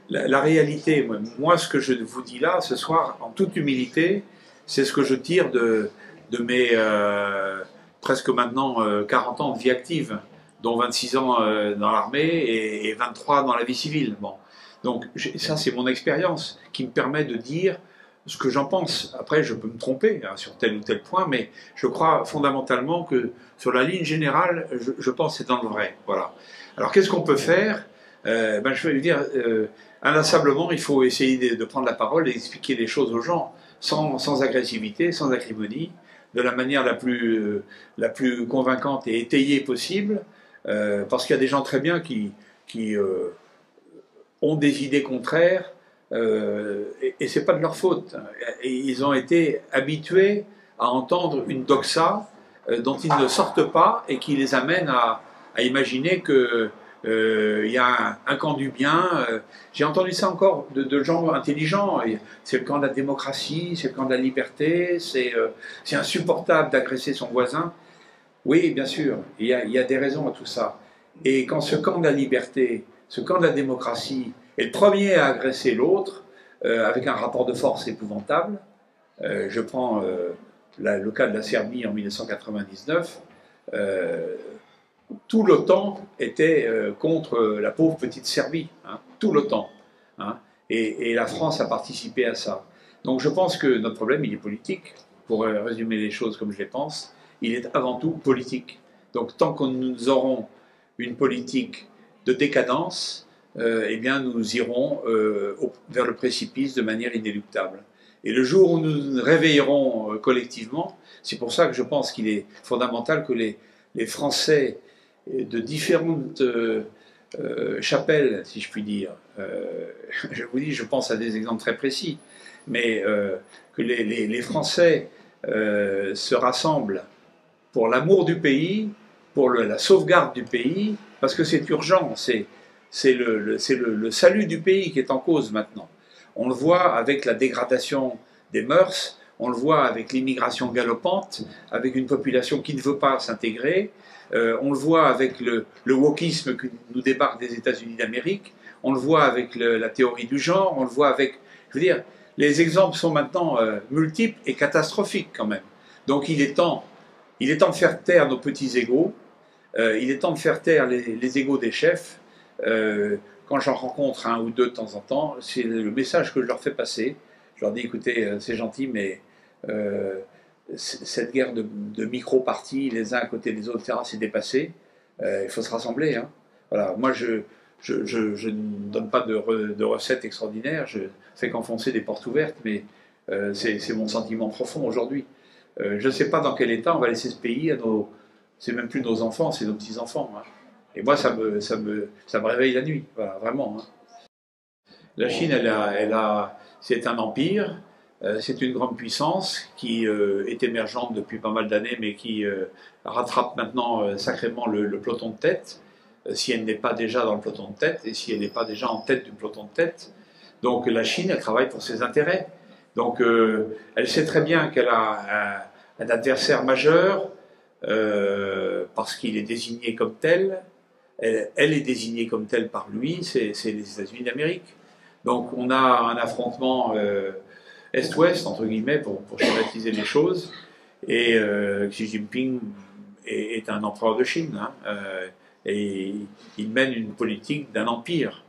la réalité, moi, ce que je vous dis là, ce soir, en toute humilité, c'est ce que je tire de mes presque maintenant 40 ans de vie active, dont 26 ans dans l'armée et 23 dans la vie civile. Bon. Donc, ça, c'est mon expérience qui me permet de dire ce que j'en pense. Après, je peux me tromper hein, sur tel ou tel point, mais je crois fondamentalement que sur la ligne générale, je pense que c'est dans le vrai. Voilà. Alors, qu'est-ce qu'on peut faire je vais lui dire, inlassablement, il faut essayer de prendre la parole et expliquer les choses aux gens, sans agressivité, sans acrimonie, de la manière la plus convaincante et étayée possible, parce qu'il y a des gens très bien qui ont des idées contraires, et c'est pas de leur faute. Et ils ont été habitués à entendre une doxa dont ils ne sortent pas et qui les amène à imaginer que y a un camp du bien. J'ai entendu ça encore de gens intelligents. C'est le camp de la démocratie, c'est le camp de la liberté, c'est insupportable d'agresser son voisin. Oui, bien sûr, il y a des raisons à tout ça. Et quand ce camp de la liberté, ce camp de la démocratie est le premier à agresser l'autre, avec un rapport de force épouvantable, je prends le cas de la Serbie en 1999, tout l'OTAN était contre la pauvre petite Serbie, hein, tout l'OTAN. Hein. Et la France a participé à ça. Donc je pense que notre problème, il est politique. Pour résumer les choses comme je les pense, il est avant tout politique. Donc tant que nous aurons une politique de décadence, eh bien nous irons vers le précipice de manière inéluctable. Et le jour où nous nous réveillerons collectivement, c'est pour ça que je pense qu'il est fondamental que les Français de différentes chapelles, si je puis dire, je vous dis, je pense à des exemples très précis, mais que les Français se rassemblent pour l'amour du pays, pour la sauvegarde du pays, parce que c'est urgent, c'est le salut du pays qui est en cause maintenant. On le voit avec la dégradation des mœurs, on le voit avec l'immigration galopante, avec une population qui ne veut pas s'intégrer, on le voit avec le wokisme qui nous débarque des États-Unis d'Amérique, on le voit avec la théorie du genre, on le voit avec... Je veux dire, les exemples sont maintenant multiples et catastrophiques quand même. Donc il est temps de faire taire nos petits égos, il est temps de faire taire les égos des chefs. Quand j'en rencontre un ou deux de temps en temps, c'est le message que je leur fais passer. Je leur dis, écoutez, c'est gentil, mais cette guerre de micro-partis, les uns à côté des autres, etc., c'est dépassé. Il faut se rassembler. Hein. Voilà. Moi, je ne donne pas de recettes extraordinaires, je fais qu'enfoncer des portes ouvertes, mais c'est mon sentiment profond aujourd'hui. Je ne sais pas dans quel état on va laisser ce pays à nos... C'est même plus nos enfants, c'est nos petits-enfants. Hein. Et moi, ça me réveille la nuit, voilà, vraiment. Hein. La Chine, c'est un empire, c'est une grande puissance qui est émergente depuis pas mal d'années, mais qui rattrape maintenant sacrément le peloton de tête, si elle n'est pas déjà dans le peloton de tête, et si elle n'est pas déjà en tête du peloton de tête. Donc la Chine, elle travaille pour ses intérêts. Donc elle sait très bien qu'elle a un adversaire majeur, parce qu'il est désigné comme tel. Elle est désignée comme telle par lui, c'est les États-Unis d'Amérique. Donc on a un affrontement Est-Ouest, entre guillemets, pour schématiser les choses. Et Xi Jinping est un empereur de Chine. Hein, et il mène une politique d'un empire.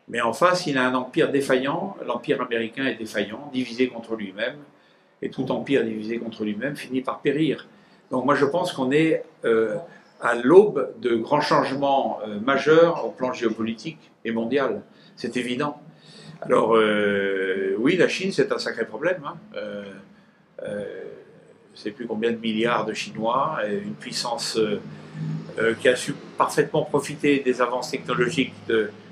Mais en face, il a un empire défaillant. L'empire américain est défaillant, divisé contre lui-même. Et tout empire divisé contre lui-même finit par périr. Donc moi je pense qu'on est à l'aube de grands changements majeurs au plan géopolitique et mondial. C'est évident. Alors oui, la Chine c'est un sacré problème. Hein. Je ne sais plus combien de milliards de Chinois, une puissance qui a su parfaitement profiter des avances technologiques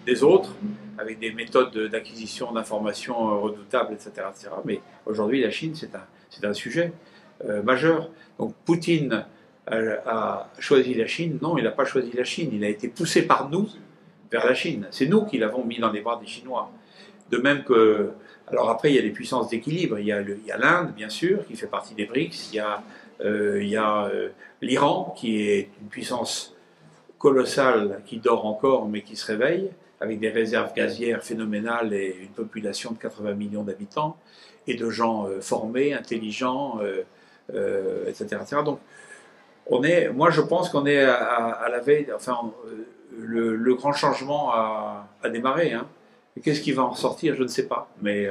des autres, avec des méthodes d'acquisition d'informations redoutables, etc., etc. Mais aujourd'hui, la Chine, c'est un sujet majeur. Donc Poutine a choisi la Chine. Non, il n'a pas choisi la Chine. Il a été poussé par nous vers la Chine. C'est nous qui l'avons mis dans les bras des Chinois. De même que... Alors après, il y a des puissances d'équilibre. Il y a l'Inde, bien sûr, qui fait partie des BRICS. Il y a l'Iran, qui est une puissance colossale, qui dort encore, mais qui se réveille, avec des réserves gazières phénoménales et une population de 80 millions d'habitants, et de gens formés, intelligents, etc., etc. Donc, moi je pense qu'on est à la veille, enfin, le grand changement a démarré. Hein. Qu'est-ce qui va en sortir, je ne sais pas, mais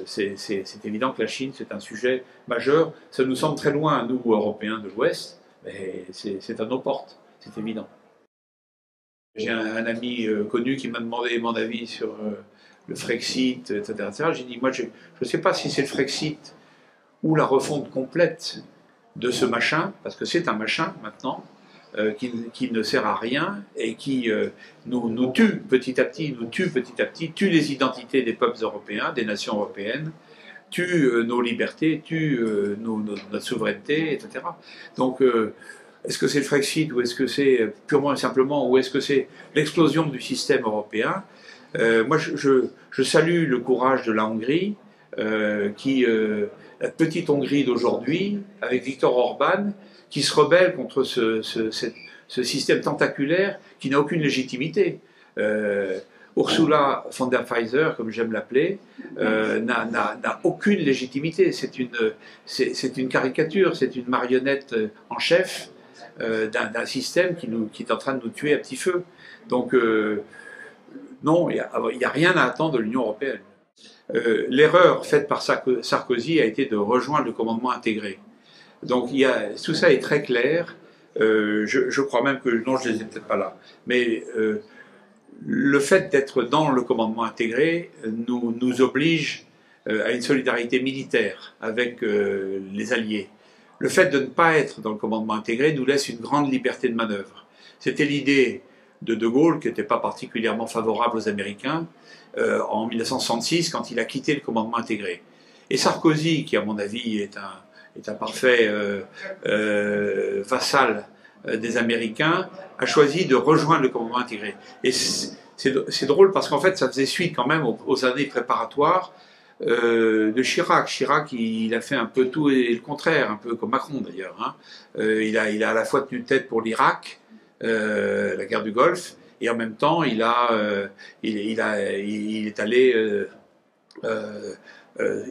c'est évident que la Chine, c'est un sujet majeur. Ça nous semble très loin, nous, Européens de l'Ouest, mais c'est à nos portes, c'est évident. J'ai un ami connu qui m'a demandé mon avis sur le Frexit, etc., etc. J'ai dit, moi, je ne sais pas si c'est le Frexit ou la refonte complète de ce machin, parce que c'est un machin maintenant, qui ne sert à rien et qui nous tue petit à petit, tue les identités des peuples européens, des nations européennes, tue nos libertés, tue notre souveraineté, etc. Donc, est-ce que c'est le Frexit ou est-ce que c'est purement et simplement, ou est-ce que c'est l'explosion du système européen? Moi, je salue le courage de la Hongrie, la petite Hongrie d'aujourd'hui, avec Viktor Orban, qui se rebelle contre ce système tentaculaire qui n'a aucune légitimité. Ursula von der Pfizer, comme j'aime l'appeler, n'a aucune légitimité. C'est une caricature, c'est une marionnette en chef d'un système qui est en train de nous tuer à petit feu. Donc, Non, il n'y a rien à attendre de l'Union européenne. L'erreur faite par Sarkozy a été de rejoindre le commandement intégré. Donc tout ça est très clair. Je crois même que, non, je ne les ai peut-être pas là, mais le fait d'être dans le commandement intégré nous oblige à une solidarité militaire avec les alliés. Le fait de ne pas être dans le commandement intégré nous laisse une grande liberté de manœuvre. C'était l'idée de Gaulle, qui n'était pas particulièrement favorable aux Américains, en 1966, quand il a quitté le commandement intégré. Et Sarkozy, qui à mon avis est un parfait vassal des Américains, a choisi de rejoindre le commandement intégré. Et c'est drôle parce qu'en fait, ça faisait suite quand même aux années préparatoires de Chirac. Chirac, il a fait un peu tout et le contraire, un peu comme Macron d'ailleurs. Hein. Il a à la fois tenu tête pour l'Irak, la guerre du Golfe, et en même temps, il est allé,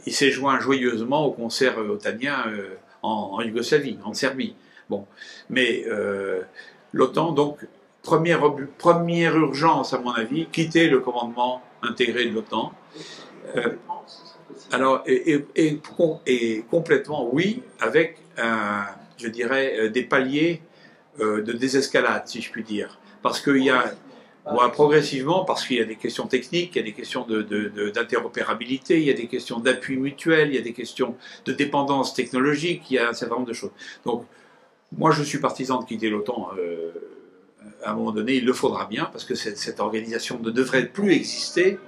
il s'est joint joyeusement au concert otanien en Yougoslavie, en Serbie. Bon, mais l'OTAN, donc, première urgence à mon avis, quitter le commandement intégré de l'OTAN. Alors, et complètement oui, avec, je dirais, des paliers de désescalade, si je puis dire. Parce qu'il y a, progressivement, parce qu'il y a des questions techniques, il y a des questions d'interopérabilité, il y a des questions d'appui mutuel, il y a des questions de dépendance technologique, il y a un certain nombre de choses. Donc, moi, je suis partisan de quitter l'OTAN. À un moment donné, il le faudra bien, parce que cette organisation ne devrait plus exister.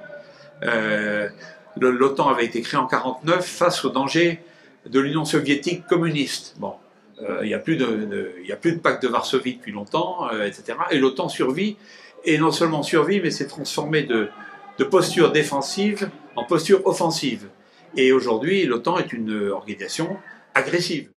L'OTAN avait été créée en 1949 face au danger de l'Union soviétique communiste. Bon, il n'y a plus de pacte de Varsovie depuis longtemps, etc. Et l'OTAN survit, et non seulement survit, mais s'est transformé de posture défensive en posture offensive. Et aujourd'hui, l'OTAN est une organisation agressive.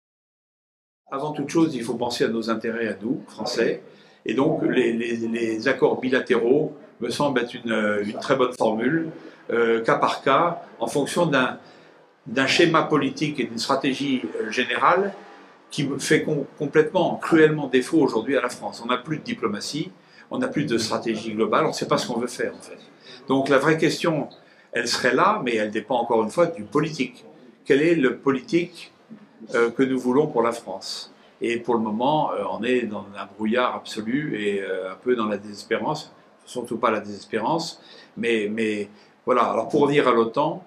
Avant toute chose, il faut penser à nos intérêts, à nous, Français. Et donc, les accords bilatéraux me semblent être une très bonne formule, cas par cas, en fonction d'un schéma politique et d'une stratégie générale qui me fait complètement, cruellement défaut aujourd'hui à la France. On n'a plus de diplomatie, on n'a plus de stratégie globale, on ne sait pas ce qu'on veut faire en fait. Donc la vraie question, elle serait là, mais elle dépend encore une fois du politique. Quel est le politique que nous voulons pour la France? Et pour le moment, on est dans un brouillard absolu et un peu dans la désespérance, surtout pas la désespérance, mais voilà. Alors pour revenir à l'OTAN,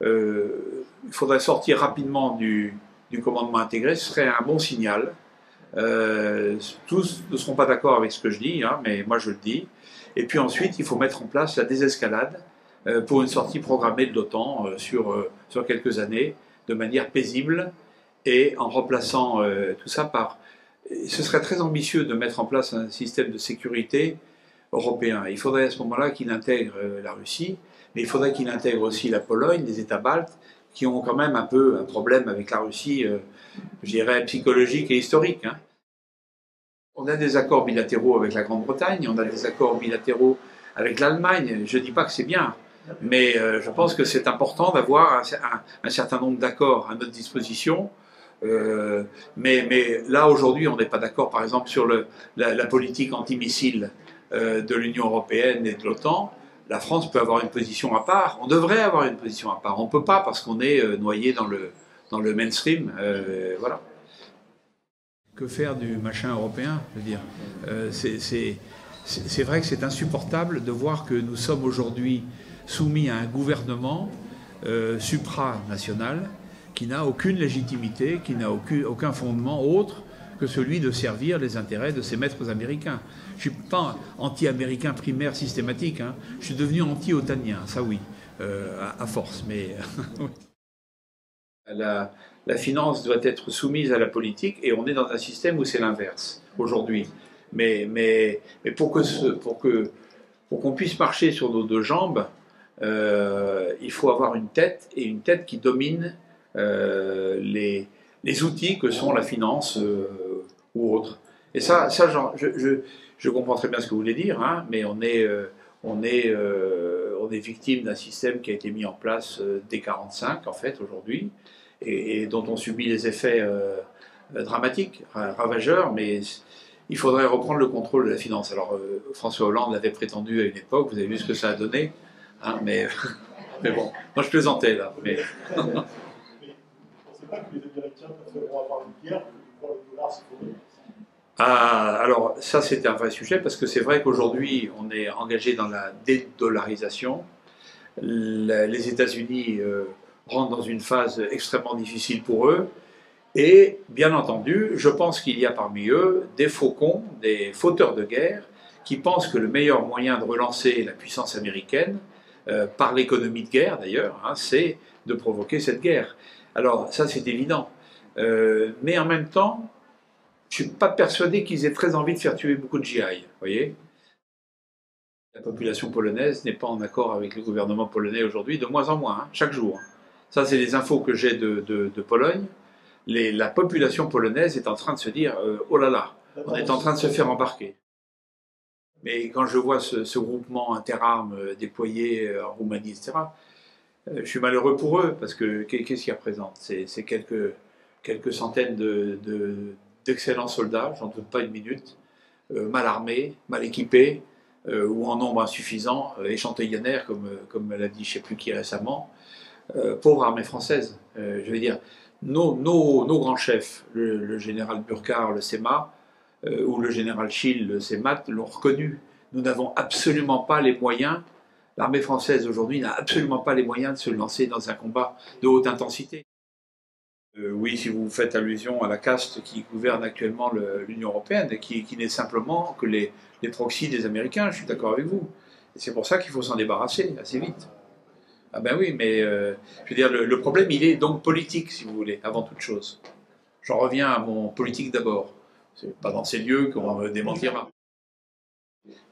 il faudrait sortir rapidement du commandement intégré, ce serait un bon signal. Tous ne seront pas d'accord avec ce que je dis, hein, mais moi je le dis. Et puis ensuite, il faut mettre en place la désescalade pour une sortie programmée de l'OTAN sur quelques années, de manière paisible, et en remplaçant tout ça par... Ce serait très ambitieux de mettre en place un système de sécurité européen. Il faudrait à ce moment-là qu'il intègre la Russie, mais il faudrait qu'il intègre aussi la Pologne, les États baltes, qui ont quand même un peu un problème avec la Russie, je dirais, psychologique et historique. Hein. On a des accords bilatéraux avec la Grande-Bretagne, on a des accords bilatéraux avec l'Allemagne. Je ne dis pas que c'est bien, mais je pense que c'est important d'avoir un certain nombre d'accords à notre disposition. Mais là, aujourd'hui, on n'est pas d'accord, par exemple, sur la politique antimissile de l'Union européenne et de l'OTAN. La France peut avoir une position à part, on devrait avoir une position à part. On ne peut pas parce qu'on est noyé dans le mainstream. Voilà. Que faire du machin européen? Je veux dire, c'est vrai que c'est insupportable de voir que nous sommes aujourd'hui soumis à un gouvernement supranational qui n'a aucune légitimité, qui n'a aucun fondement autre que celui de servir les intérêts de ces maîtres américains. Je ne suis pas anti-américain primaire systématique, hein. Je suis devenu anti-otanien, ça oui, à force. Mais la finance doit être soumise à la politique et on est dans un système où c'est l'inverse aujourd'hui. Mais pour qu'on puisse marcher sur nos deux jambes, il faut avoir une tête, et une tête qui domine les outils que sont la finance ou autres. Et ça je comprends très bien ce que vous voulez dire, hein, mais on est victime d'un système qui a été mis en place dès 1945, en fait, aujourd'hui, et dont on subit les effets dramatiques, ravageurs, mais il faudrait reprendre le contrôle de la finance. Alors, François Hollande l'avait prétendu à une époque, vous avez vu ce que ça a donné, hein, mais bon, moi je plaisantais là. Mais... Ah, alors ça c'était un vrai sujet parce que c'est vrai qu'aujourd'hui on est engagé dans la dédollarisation. Les États-Unis rentrent dans une phase extrêmement difficile pour eux et bien entendu je pense qu'il y a parmi eux des faucons, des fauteurs de guerre qui pensent que le meilleur moyen de relancer la puissance américaine par l'économie de guerre d'ailleurs, hein, c'est de provoquer cette guerre. Alors ça c'est évident, mais en même temps je ne suis pas persuadé qu'ils aient très envie de faire tuer beaucoup de GI, vous voyez. La population polonaise n'est pas en accord avec le gouvernement polonais aujourd'hui, de moins en moins, hein, chaque jour. Ça, c'est les infos que j'ai de Pologne. La population polonaise est en train de se dire oh là là, on est en train de se faire embarquer. Mais quand je vois ce groupement interarmes déployé en Roumanie, etc., je suis malheureux pour eux, parce que qu'est-ce qu'ils représentent? C'est quelques centaines d'excellents soldats, j'en doute pas une minute, mal armés, mal équipés, ou en nombre insuffisant, échantillonnaire, comme l'a dit je ne sais plus qui récemment, pauvre armée française. Je veux dire, nos grands chefs, le général Burkhardt, le SEMA, ou le général Schill, le CEMAT, l'ont reconnu. Nous n'avons absolument pas les moyens, l'armée française aujourd'hui n'a absolument pas les moyens de se lancer dans un combat de haute intensité. Oui, si vous faites allusion à la caste qui gouverne actuellement l'Union européenne et qui n'est simplement que les proxys des Américains, je suis d'accord avec vous. Et c'est pour ça qu'il faut s'en débarrasser assez vite. Ah ben oui, mais je veux dire, le problème, il est donc politique, si vous voulez, avant toute chose. J'en reviens à mon politique d'abord. C'est pas dans ces lieux qu'on me démentira.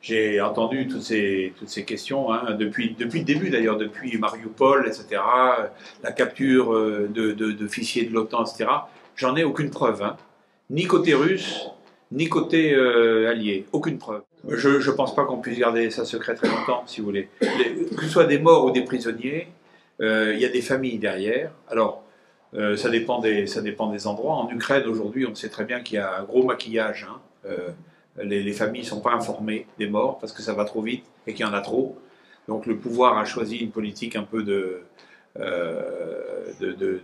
J'ai entendu toutes ces questions, hein, depuis le début d'ailleurs, depuis Mariupol, etc., la capture d'officiers de l'OTAN, etc. J'en ai aucune preuve, hein. Ni côté russe, ni côté allié, aucune preuve. Je ne pense pas qu'on puisse garder ça secret très longtemps, si vous voulez. Que ce soit des morts ou des prisonniers, il y a des familles derrière. Alors, ça dépend des endroits. En Ukraine, aujourd'hui, on sait très bien qu'il y a un gros maquillage, hein. Les familles ne sont pas informées des morts parce que ça va trop vite et qu'il y en a trop. Donc le pouvoir a choisi une politique un peu de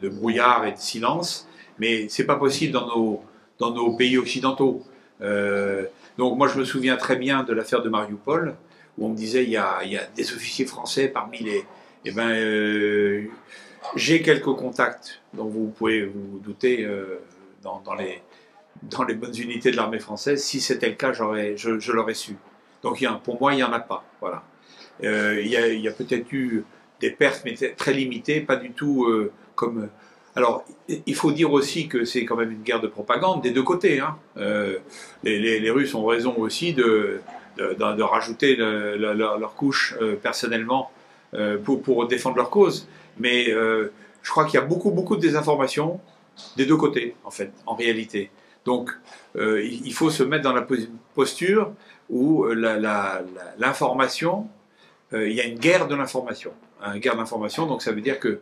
brouillard et de silence, mais c'est pas possible dans nos pays occidentaux. Donc moi je me souviens très bien de l'affaire de Mariupol où on me disait il y a des officiers français parmi les... Eh ben j'ai quelques contacts dont vous pouvez vous douter dans les bonnes unités de l'armée française. Si c'était le cas, je l'aurais su. Donc pour moi, il n'y en a pas. Voilà. Il y a peut-être eu des pertes, mais très limitées, pas du tout comme... Alors, il faut dire aussi que c'est quand même une guerre de propagande des deux côtés, hein. Les Russes ont raison aussi de rajouter leur couche personnellement pour défendre leur cause. Mais je crois qu'il y a beaucoup de désinformation des deux côtés, en fait, en réalité. Donc, il faut se mettre dans la posture où l'information, il y a une guerre de l'information. Une guerre d'information, donc ça veut dire que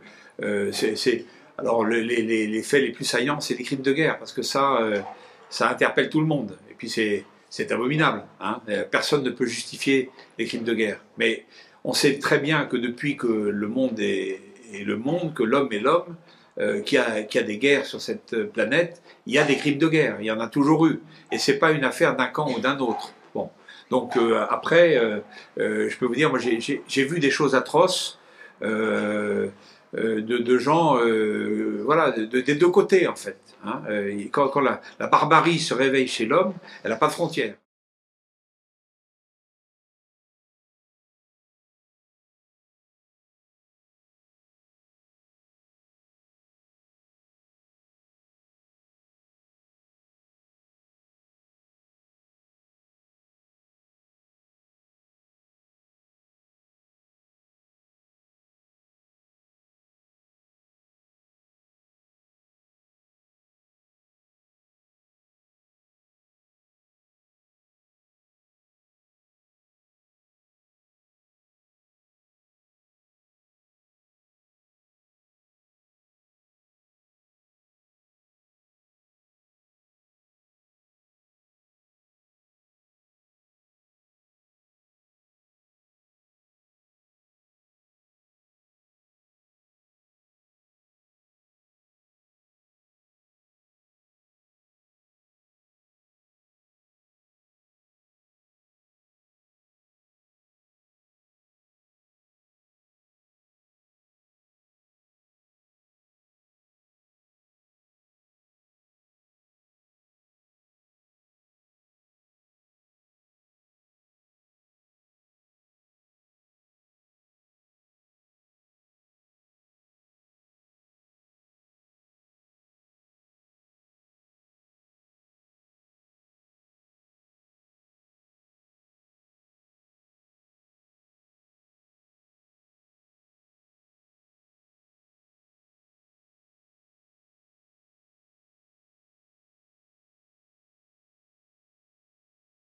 alors les faits les plus saillants, c'est les crimes de guerre, parce que ça interpelle tout le monde. Et puis c'est abominable, hein. Personne ne peut justifier les crimes de guerre. Mais on sait très bien que depuis que le monde est le monde, que l'homme est l'homme, qu'il y a des guerres sur cette planète, il y a des crimes de guerre, il y en a toujours eu. Et ce n'est pas une affaire d'un camp ou d'un autre. Bon. Donc après, je peux vous dire, moi j'ai vu des choses atroces de gens, voilà, des deux côtés en fait. Hein. Quand la barbarie se réveille chez l'homme, elle n'a pas de frontières.